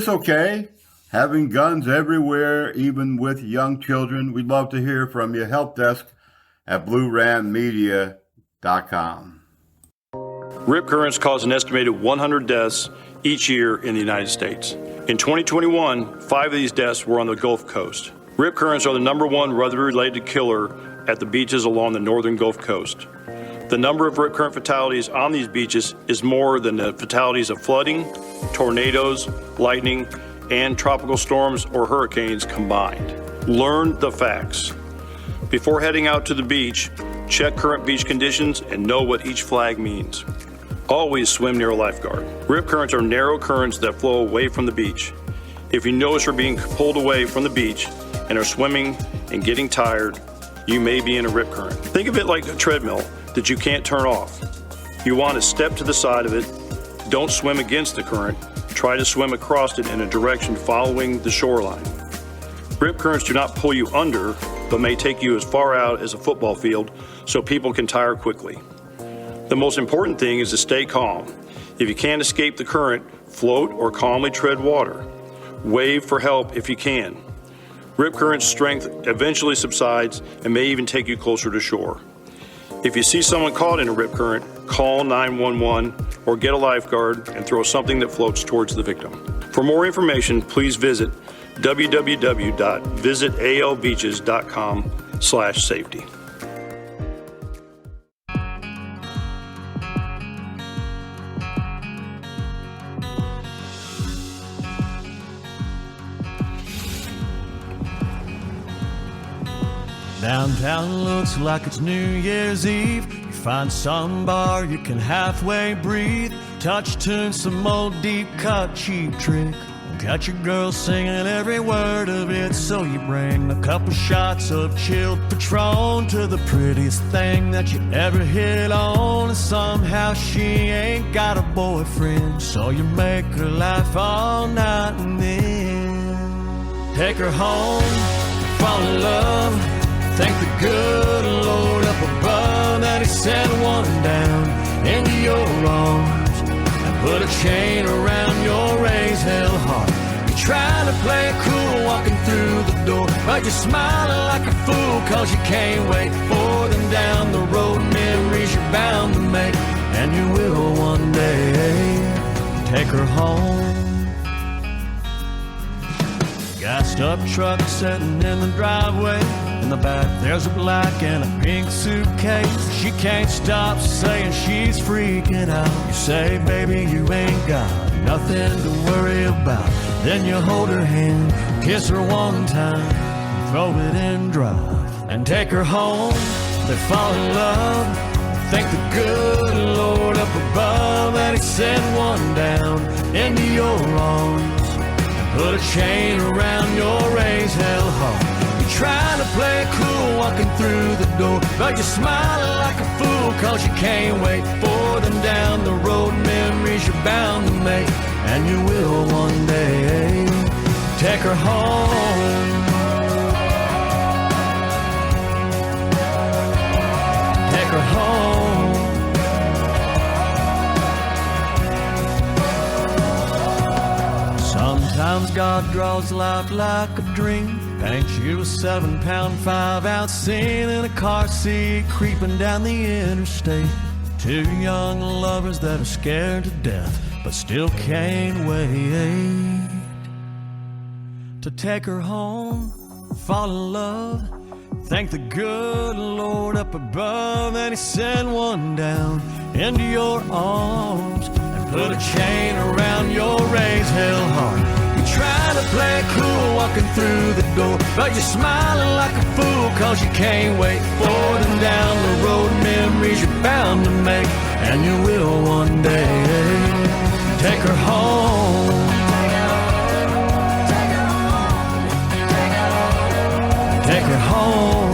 okay? Having guns everywhere, even with young children? We'd love to hear from you. Helpdesk at bluegrassmedia.com. Rip currents cause an estimated 100 deaths each year in the United States. In 2021, 5 of these deaths were on the Gulf Coast. Rip currents are the number one weather-related killer at the beaches along the northern Gulf Coast. The number of rip current fatalities on these beaches is more than the fatalities of flooding, tornadoes, lightning, and tropical storms or hurricanes combined. Learn the facts. Before heading out to the beach, check current beach conditions and know what each flag means. Always swim near a lifeguard. Rip currents are narrow currents that flow away from the beach. If you notice you're being pulled away from the beach and are swimming and getting tired, you may be in a rip current. Think of it like a treadmill that you can't turn off. You want to step to the side of it. Don't swim against the current. Try to swim across it in a direction following the shoreline. Rip currents do not pull you under, but may take you as far out as a football field so people can tire quickly. The most important thing is to stay calm. If you can't escape the current, float or calmly tread water. Wave for help if you can. Rip current strength eventually subsides and may even take you closer to shore. If you see someone caught in a rip current, call 911 or get a lifeguard and throw something that floats towards the victim. For more information, please visit www.visitalbeaches.com/safety. Downtown looks like it's New Year's Eve. You find some bar you can halfway breathe. Touch tune, some old deep cut cheap trick. Got your girl singing every word of it. So you bring a couple shots of chilled Patron to the prettiest thing that you ever hit on. And somehow she ain't got a boyfriend, so you make her laugh all night and then take her home, fall in love. Thank the good Lord up above that he sent one down into your arms and put a chain around your raised hell heart. You're trying to play it cool walking through the door, but you're smiling like a fool cause you can't wait for them down the road. Memories you're bound to make, and you will one day. take her home. Gassed up truck sitting in the driveway. In the back there's a black and a pink suitcase. She can't stop saying she's freaking out. You say, baby, you ain't got nothing to worry about. Then you hold her hand, kiss her one time, throw it in drive, and take her home. They fall in love, thank the good Lord up above that He sent one down into your arms and put a chain around your raised hell heart. You're trying to play it cool walking through the door, but you're smiling like a fool cause you can't wait for them down the road. Memories you're bound to make, and you will one day. Take her home. Take her home. Sometimes God draws life like a dream, paints you a 7-pound 5-ounce scene in a car seat creeping down the interstate. Two young lovers that are scared to death but still can't wait to take her home, fall in love, thank the good Lord up above that He sent one down into your arms and put a chain around your raised hell heart. You're trying to play it cool walking through the door, but you're smiling like a fool cause you can't wait for them down the road. Memories you're bound to make, and you will one day. Take her home. Take her home.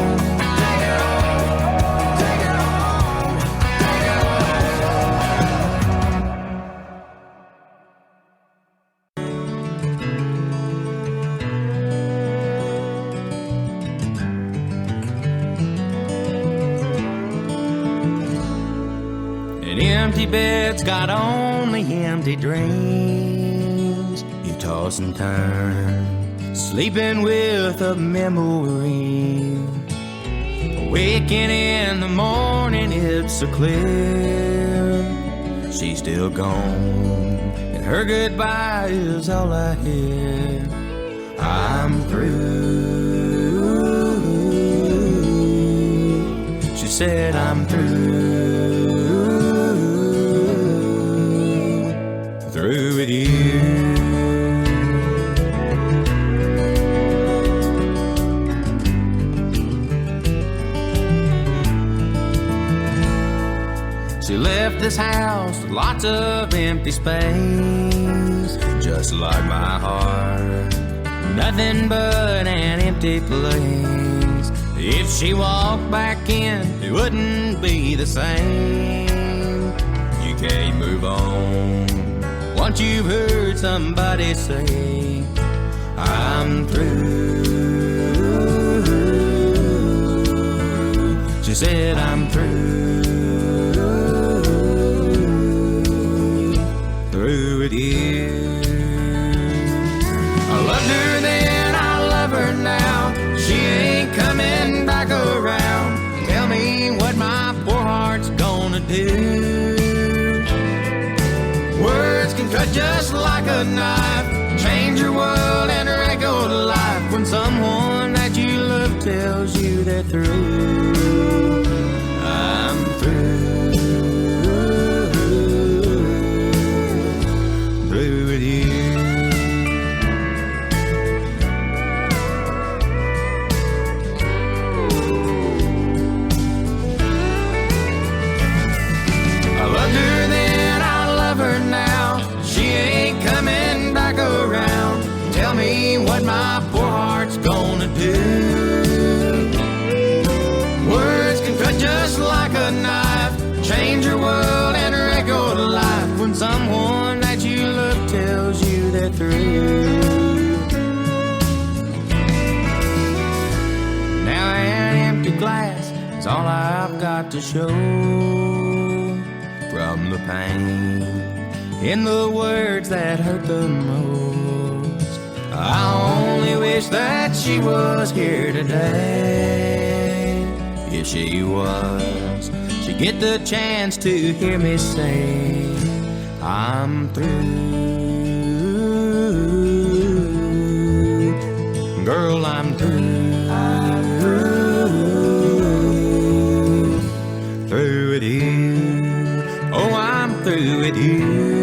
An empty bed's got only empty dreams. You toss and turn, sleeping with a memory. Waking in the morning, it's so clear she's still gone, and her goodbye is all I hear. I'm through. She said I'm through. Through with you. She left this house with lots of empty space, just like my heart, nothing but an empty place. If she walked back in, it wouldn't be the same. You can't move on once you've heard somebody say, I'm through. She said, I'm through. Through with you. I loved her then, I love her now. She ain't coming back around. Tell me what my poor heart's gonna do. Words can cut just like a knife, change your world and wreck your life. When someone that you love tells you they're through, I'm through. Through with you. I loved her then, I love her now. She ain't coming back around. Tell me what my poor heart's gonna do. Words can cut just like a knife, change your world and wreck your life. When someone that you love tells you they're through. Now an empty glass is all I've got to show from the pain in the words that hurt the most. I only wish that she was here today. If she was, she'd get the chance to hear me say, I'm through. Girl, I'm through. Through with you. Oh, I'm through with you.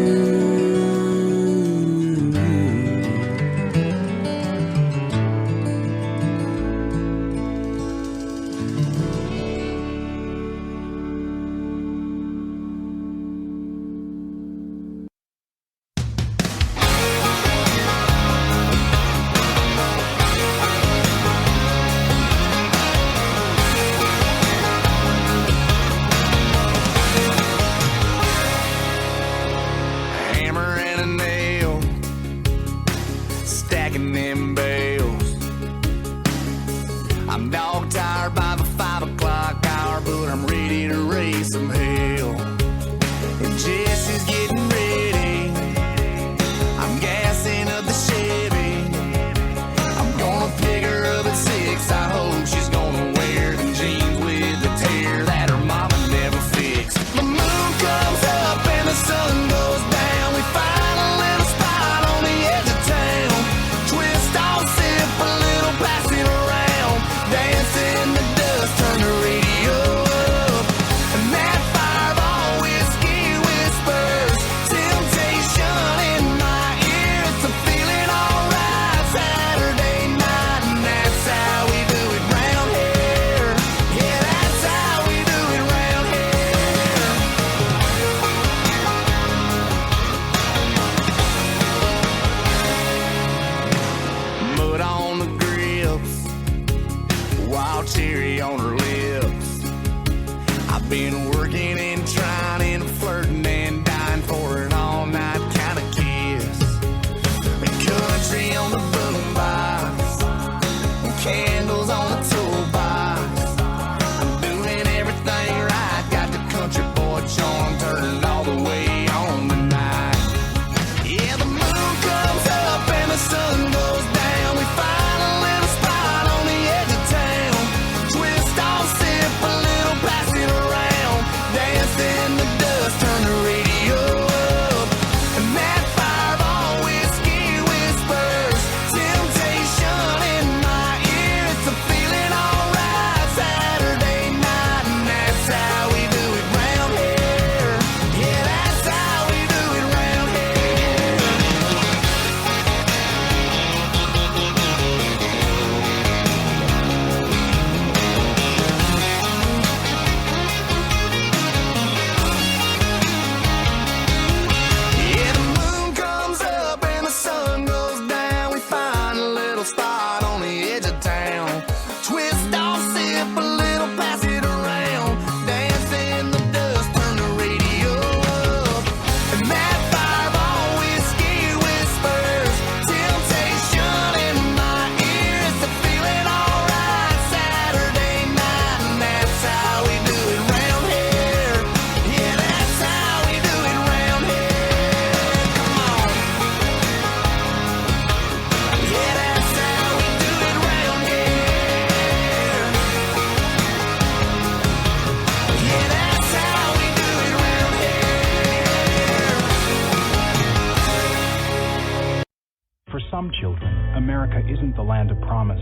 some children, America isn't the land of promise.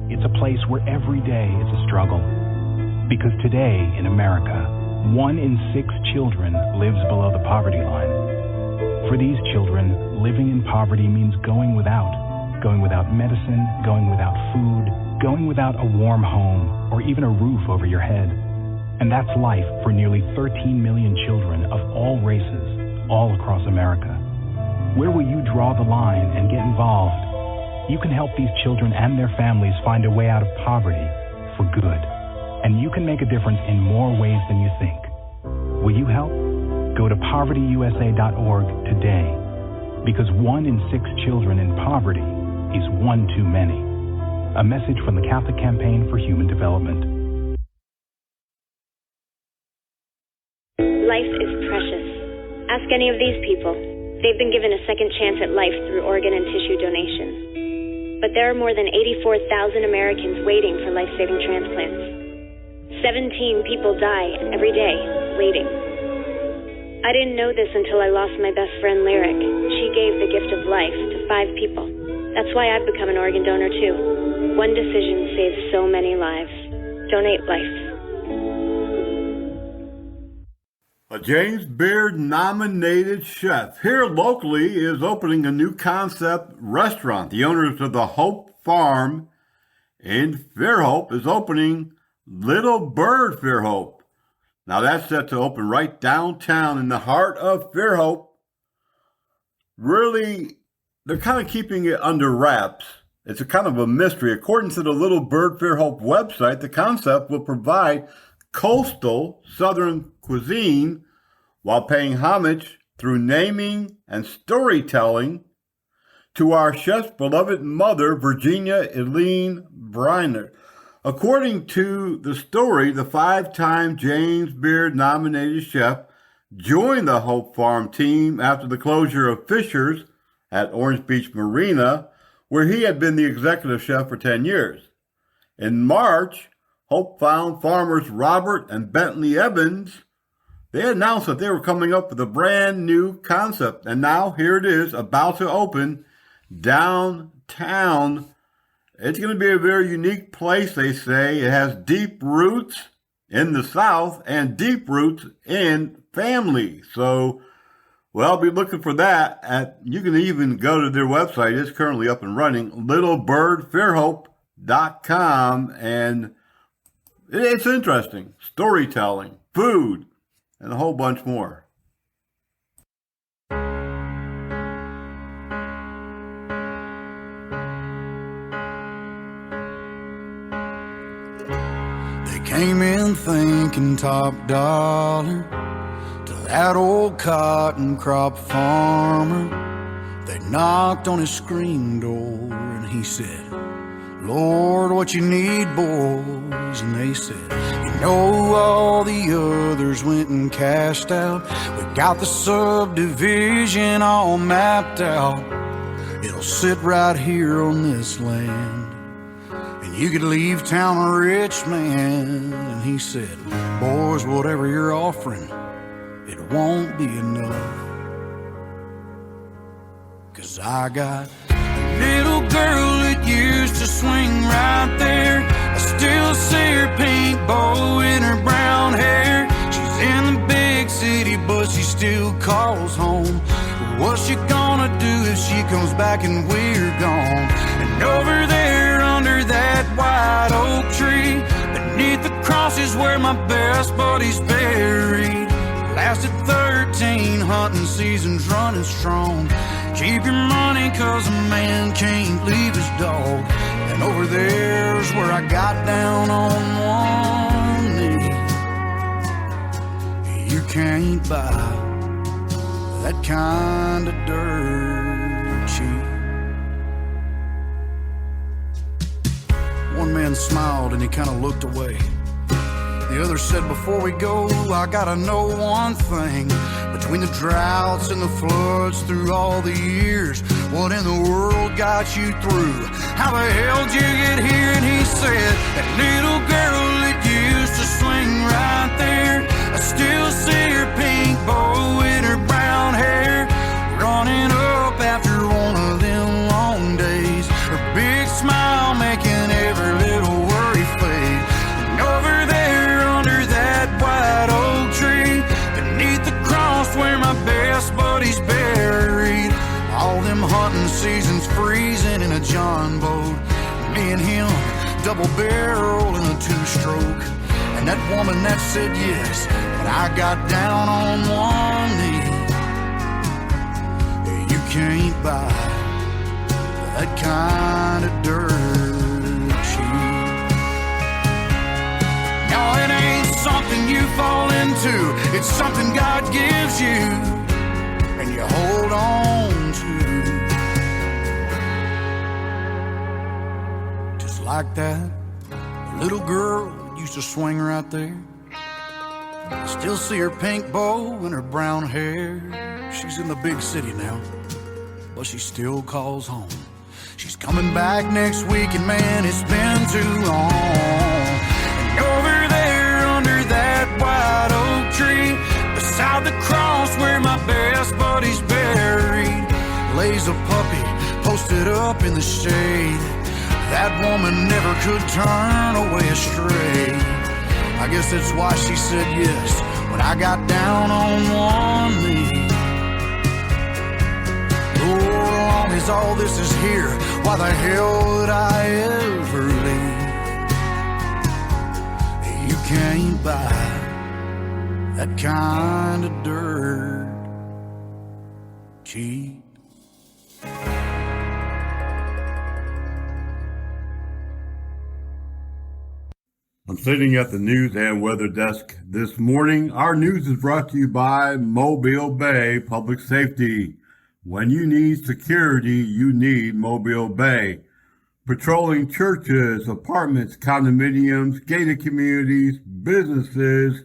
It's a place where every day is a struggle. Because today in America, 1 in 6 children lives below the poverty line. For these children, living in poverty means going without medicine, going without food, going without a warm home, or even a roof over your head. And that's life for nearly 13 million children of all races, all across America. Where will you draw the line and get involved? You can help these children and their families find a way out of poverty for good. And you can make a difference in more ways than you think. Will you help? Go to povertyusa.org today. Because 1 in 6 children in poverty is one too many. A message from the Catholic Campaign for Human Development. Life is precious. Ask any of these people. They've been given a second chance at life through organ and tissue donation. But there are more than 84,000 Americans waiting for life-saving transplants. 17 people die every day waiting. I didn't know this until I lost my best friend, Lyric. She gave the gift of life to 5 people. That's why I've become an organ donor, too. One decision saves so many lives. Donate life. A James Beard nominated chef here locally is opening a new concept restaurant. The owners of the Hope Farm in Fairhope is opening Little Bird Fairhope. Now that's set to open right downtown in the heart of Fairhope. Really, they're kind of keeping it under wraps. It's a kind of a mystery. According to the Little Bird Fairhope website, the concept will provide coastal Southern cuisine while paying homage through naming and storytelling to our chef's beloved mother, Virginia Eileen Briner. According to the story, the 5-time James Beard nominated chef joined the Hope Farm team after the closure of Fisher's at Orange Beach Marina, where he had been the executive chef for 10 years. In March, Hope found farmers Robert and Bentley Evans. They announced that they were coming up with a brand new concept, and now here it is, about to open downtown. It's going to be a very unique place, they say. It has deep roots in the South and deep roots in family. So, well, I'll be looking for that. You can even go to their website. It's currently up and running, littlebirdfairhope.com. And it's interesting. Storytelling, food, and a whole bunch more. They came in thinking top dollar to that old cotton crop farmer. They knocked on his screen door and he said, Lord, what you need, boys? And they said, you know, all the others went and cashed out. We got the subdivision all mapped out. It'll sit right here on this land, and you could leave town a rich man. And he said, boys, whatever you're offering, it won't be enough. 'Cause I got a little girl that used to swing right there. I still see her pink bow in her brown hair. She's in the big city, but she still calls home. What's she gonna do if she comes back and we're gone? And over there under that white oak tree, beneath the cross is where my best buddy's buried. Lasted 13 hunting seasons running strong. Keep your money 'cause a man can't leave his dog. And over there's where I got down on one knee. You can't buy that kind of dirt cheap. One man smiled and he kind of looked away. The other said, before we go, I gotta know one thing. Between the droughts and the floods through all the years, what in the world got you through? How the hell did you get here? And he said, that little girl that used to swing right there, I still see her pink bow in her brown hair, running up after one of them long days, her big smile making every little worry fade. And over there under that white oak tree, beneath the cross where my best buddy's buried, all them hunting seasons freezing in a John boat, me and him double barrel in a 2-stroke. And that woman that said yes, but I got down on one knee. You can't buy that kind of dirt cheap. No, it ain't something you fall into, it's something God gives you and you hold on to. Just like that little girl used to swing right there. I still see her pink bow and her brown hair. She's in the big city now, but she still calls home. She's coming back next week, and man, it's been too long. And over there under that white oak tree, Beside the cross where my best buddy's buried lays a puppy posted up in the shade. That woman never could turn away astray. I guess that's why she said yes when I got down on one knee. Oh, long as all this is here, why the hell would I ever leave? You can't buy that kind of dirt cheap. I'm sitting at the news and weather desk this morning. Our news is brought to you by Mobile Bay Public Safety. When you need security, you need Mobile Bay. Patrolling churches, apartments, condominiums, gated communities, businesses,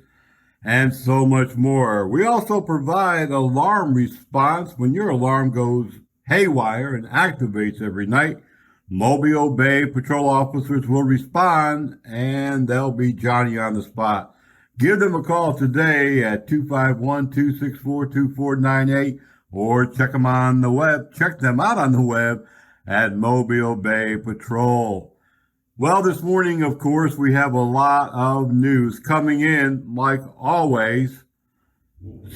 and so much more. We also provide alarm response when your alarm goes haywire and activates every night. Mobile Bay patrol officers will respond, and they'll be Johnny on the spot. Give them a call today at 251-264-2498 or check them out on the web at Mobile Bay Patrol. Well, this morning, of course, we have a lot of news coming in, like always.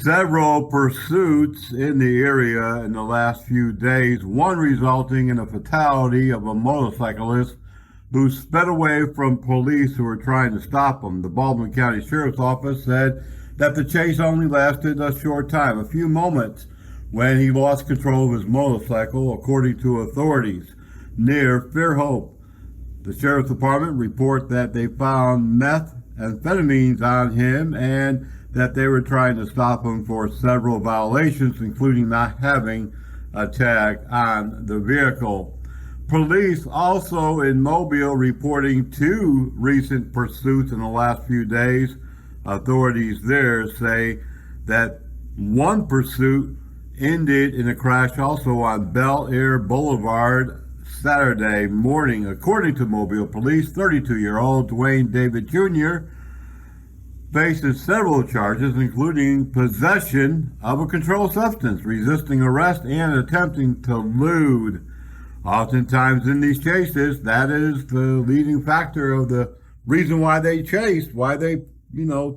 Several pursuits in the area in the last few days, one resulting in a fatality of a motorcyclist who sped away from police who were trying to stop him. The Baldwin County Sheriff's Office said that the chase only lasted a short time, a few moments, when he lost control of his motorcycle, according to authorities near Fairhope. The Sheriff's Department report that they found methamphetamines on him and that they were trying to stop him for several violations, including not having a tag on the vehicle. Police also in Mobile reporting 2 recent pursuits in the last few days. Authorities there say that one pursuit ended in a crash also on Bel Air Boulevard Saturday morning. According to Mobile Police, 32-year-old Dwayne David Jr. faces several charges, including possession of a controlled substance, resisting arrest, and attempting to elude. Oftentimes in these chases, that is the leading factor of the reason why they chase, why they,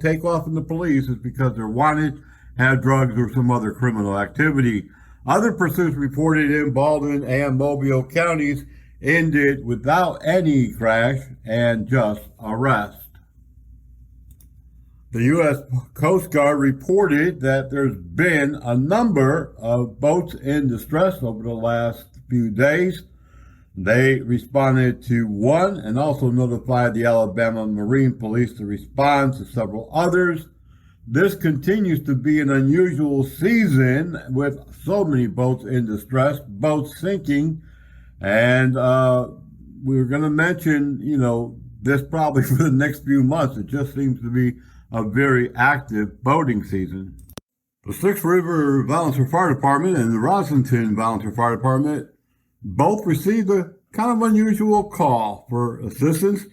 take off from the police, is because they're wanted, have drugs, or some other criminal activity. Other pursuits reported in Baldwin and Mobile counties ended without any crash and just arrest. The U.S. Coast Guard reported that there's been a number of boats in distress over the last few days. They responded to one and also notified the Alabama Marine Police to respond to several others. This continues to be an unusual season with so many boats in distress, boats sinking, and we're going to mention, this probably for the next few months. It just seems to be a very active boating season. The Six River Volunteer Fire Department and the Roslynton Volunteer Fire Department both received a kind of unusual call for assistance.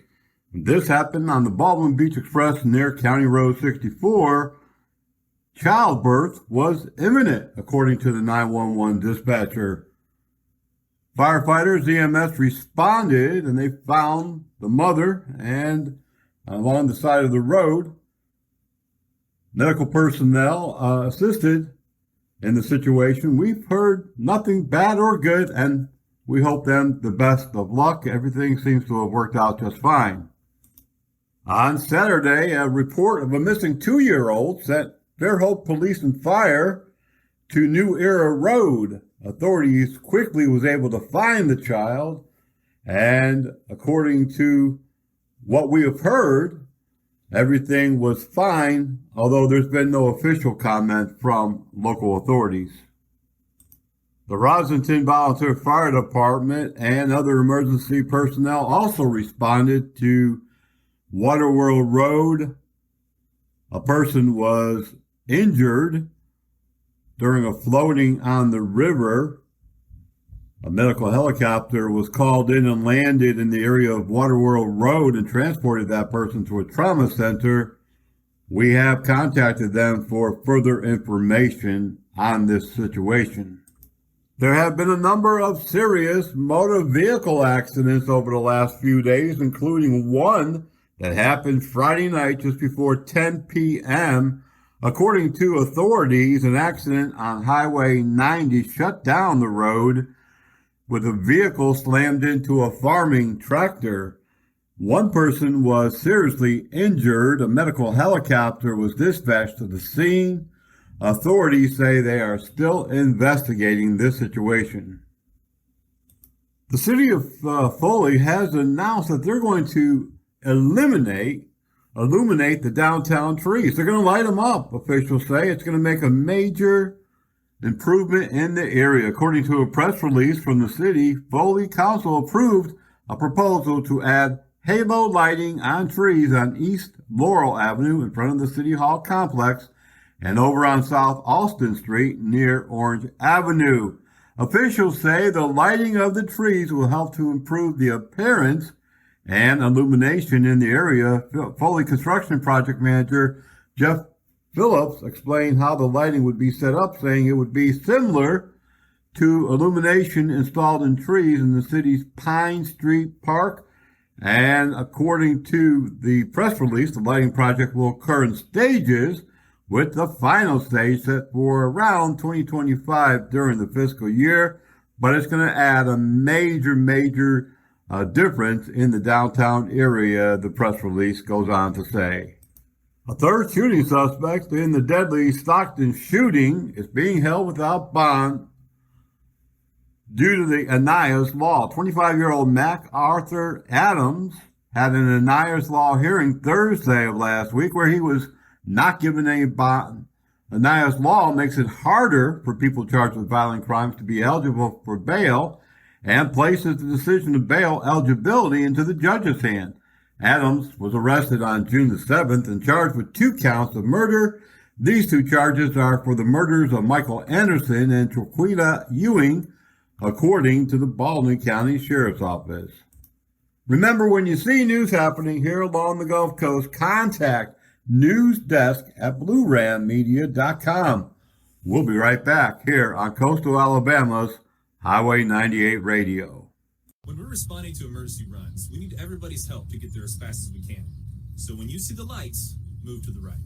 This happened on the Baldwin Beach Express near County Road 64. Childbirth was imminent, according to the 911 dispatcher. Firefighters, EMS responded, and they found the mother and along the side of the road. Medical personnel assisted in the situation. We've heard nothing bad or good, and we hope them the best of luck. Everything seems to have worked out just fine. On Saturday, a report of a missing 2-year-old sent Fairhope Police and Fire to New Era Road. Authorities quickly was able to find the child, and according to what we have heard, everything was fine, although there's been no official comment from local authorities. The Roslynton Volunteer Fire Department and other emergency personnel also responded to Waterworld Road. A person was injured during a floating on the river. A medical helicopter was called in and landed in the area of Waterworld Road and transported that person to a trauma center. We have contacted them for further information on this situation. There have been a number of serious motor vehicle accidents over the last few days, including one that happened Friday night just before 10 p.m. According to authorities, an accident on Highway 90 shut down the road with a vehicle slammed into a farming tractor. One person was seriously injured. A medical helicopter was dispatched to the scene. Authorities say they are still investigating this situation. The city of Foley has announced that they're going to illuminate the downtown trees. They're going to light them up, officials say. It's going to make a major improvement in the area. According to a press release from the city, Foley Council approved a proposal to add halo lighting on trees on East Laurel Avenue in front of the City Hall complex and over on South Alston Street near Orange Avenue. Officials say the lighting of the trees will help to improve the appearance and illumination in the area. Foley Construction Project Manager Jeff Phillips explained how the lighting would be set up, saying it would be similar to illumination installed in trees in the city's Pine Street Park. And according to the press release, the lighting project will occur in stages, with the final stage set for around 2025 during the fiscal year. But it's going to add a major difference in the downtown area, the press release goes on to say. A third shooting suspect in the deadly Stockton shooting is being held without bond due to the Anna's Law. 25-year-old MacArthur Adams had an Anna's Law hearing Thursday of last week where he was not given any bond. Anna's Law makes it harder for people charged with violent crimes to be eligible for bail and places the decision of bail eligibility into the judge's hand. Adams was arrested on June the 7th and charged with 2 counts of murder. These 2 charges are for the murders of Michael Anderson and Troquita Ewing, according to the Baldwin County Sheriff's Office. Remember, when you see news happening here along the Gulf Coast, contact newsdesk at bluerammedia.com. We'll be right back here on Coastal Alabama's Highway 98 Radio. When we're responding to emergency runs, we need everybody's help to get there as fast as we can. So when you see the lights, move to the right.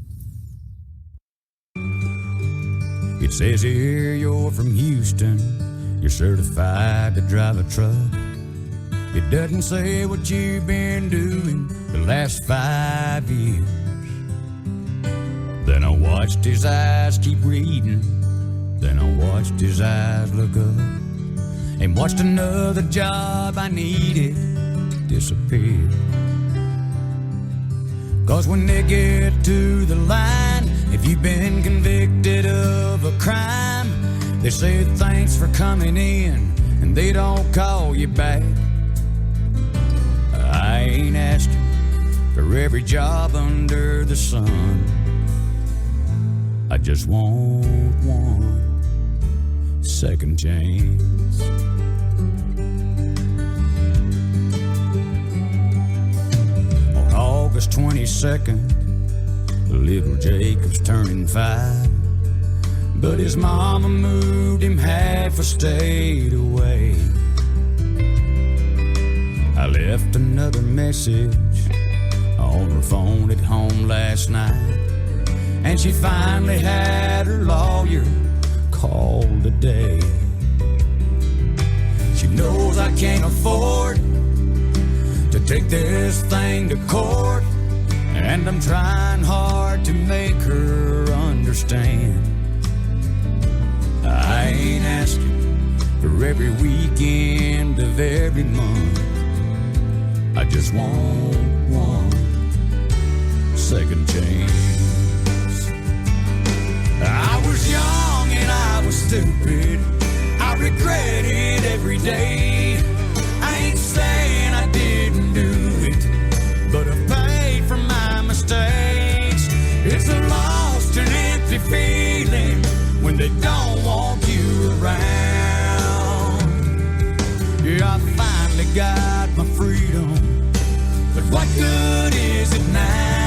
It says here you're from Houston, you're certified to drive a truck. It doesn't say what you've been doing the last 5 years. Then I watched his eyes keep reading, then I watched his eyes look up, and watched another job I needed disappear. 'Cause when they get to the line, if you've been convicted of a crime, they say thanks for coming in, and they don't call you back. I ain't asking for every job under the sun, I just want one second chance. On August 22nd, little Jacob's turning 5, but his mama moved him half a state away. I left another message on her phone at home last night, and she finally had her lawyer call today. She knows I can't afford to take this thing to court, and I'm trying hard to make her understand. I ain't asking for every weekend of every month, I just want one second chance. I was young and I was stupid, I regret it every day. I ain't saying I didn't do it, but I paid for my mistakes. It's a lost and empty feeling when they don't want you around. Yeah, I finally got my freedom, but what good is it now?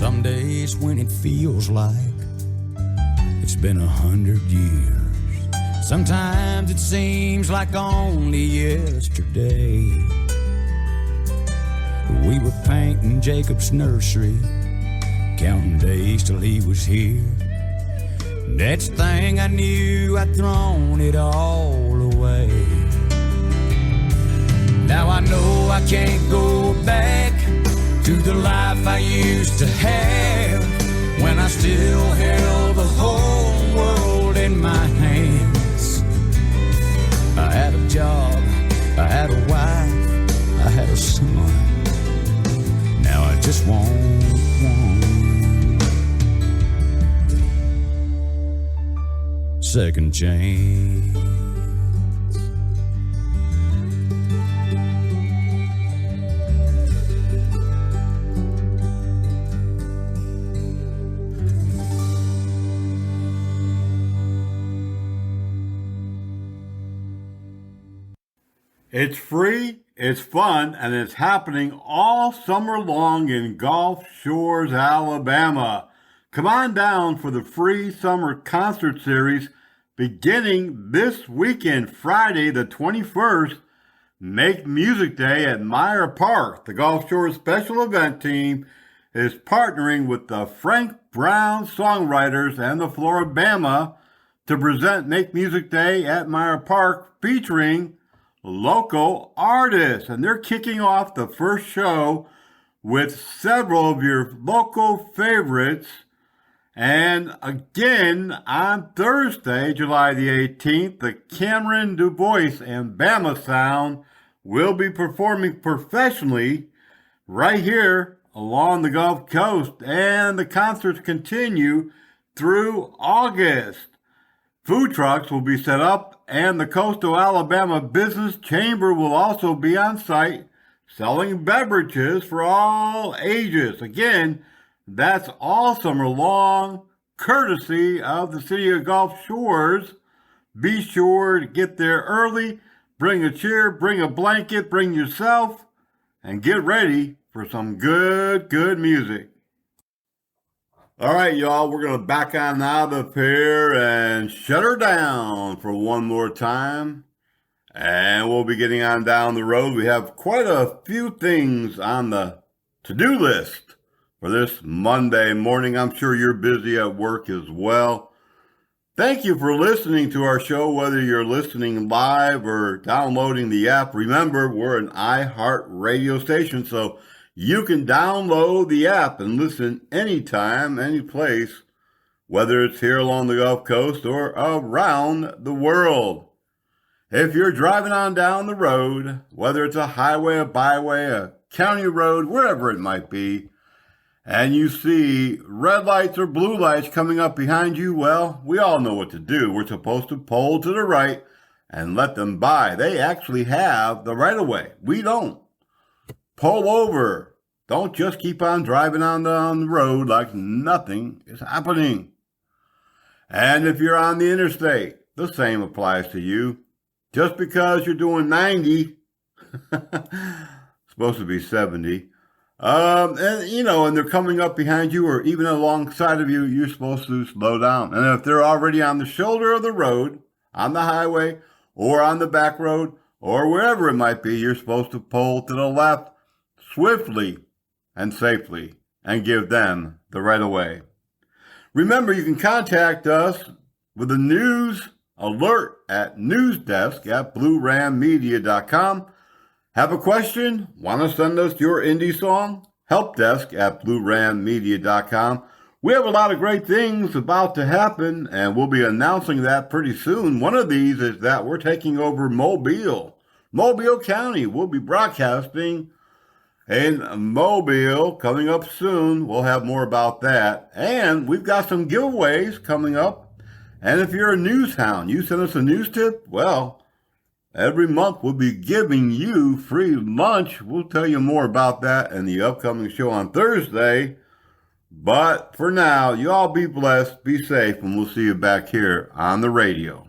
Some days when it feels like it's been 100 years. Sometimes it seems like only yesterday. We were painting Jacob's nursery, counting days till he was here. Next thing I knew, I'd thrown it all away. Now I know I can't go back to the life I used to have, when I still held the whole world in my hands. I had a job, I had a wife, I had a son. Now I just want one second chance. It's free, it's fun, and it's happening all summer long in Gulf Shores, Alabama. Come on down for the free summer concert series beginning this weekend, Friday the 21st. Make Music Day at Meyer Park. The Gulf Shores Special Event Team is partnering with the Frank Brown Songwriters and the Floribama to present Make Music Day at Meyer Park, featuring local artists. And they're kicking off the first show with several of your local favorites. And again, on Thursday, July the 18th, the Cameron Du Bois and Bama Sound will be performing professionally right here along the Gulf Coast. And the concerts continue through August. Food trucks will be set up, and the Coastal Alabama Business Chamber will also be on site selling beverages for all ages. Again, that's all summer long, courtesy of the City of Gulf Shores. Be sure to get there early, bring a chair, bring a blanket, bring yourself, and get ready for some good music. All right, y'all, we're going to back on out of here and shut her down for one more time. And we'll be getting on down the road. We have quite a few things on the to-do list for this Monday morning. I'm sure you're busy at work as well. Thank you for listening to our show, whether you're listening live or downloading the app. Remember, we're an iHeart radio station, so you can download the app and listen anytime, any place, whether it's here along the Gulf Coast or around the world. If you're driving on down the road, whether it's a highway, a byway, a county road, wherever it might be, and you see red lights or blue lights coming up behind you, well, we all know what to do. We're supposed to pull to the right and let them by. They actually have the right of way. We don't. Pull over. Don't just keep on driving on the road like nothing is happening. And if you're on the interstate, the same applies to you. Just because you're doing 90, supposed to be 70, and they're coming up behind you or even alongside of you, you're supposed to slow down. And if they're already on the shoulder of the road, on the highway, or on the back road, or wherever it might be, you're supposed to pull to the left swiftly and safely and give them the right of way. Remember, you can contact us with a news alert at newsdesk@bluerammedia.com. Have a question? Want to send us your indie song? helpdesk@bluerammedia.com. We have a lot of great things about to happen, and we'll be announcing that pretty soon. One of these is that we're taking over Mobile County. We'll be broadcasting in Mobile coming up soon. We'll have more about that. And we've got some giveaways coming up. And if you're a news hound, you send us a news tip, well, every month we'll be giving you free lunch. We'll tell you more about that in the upcoming show on Thursday. But for now, you all be blessed, be safe, and we'll see you back here on the radio.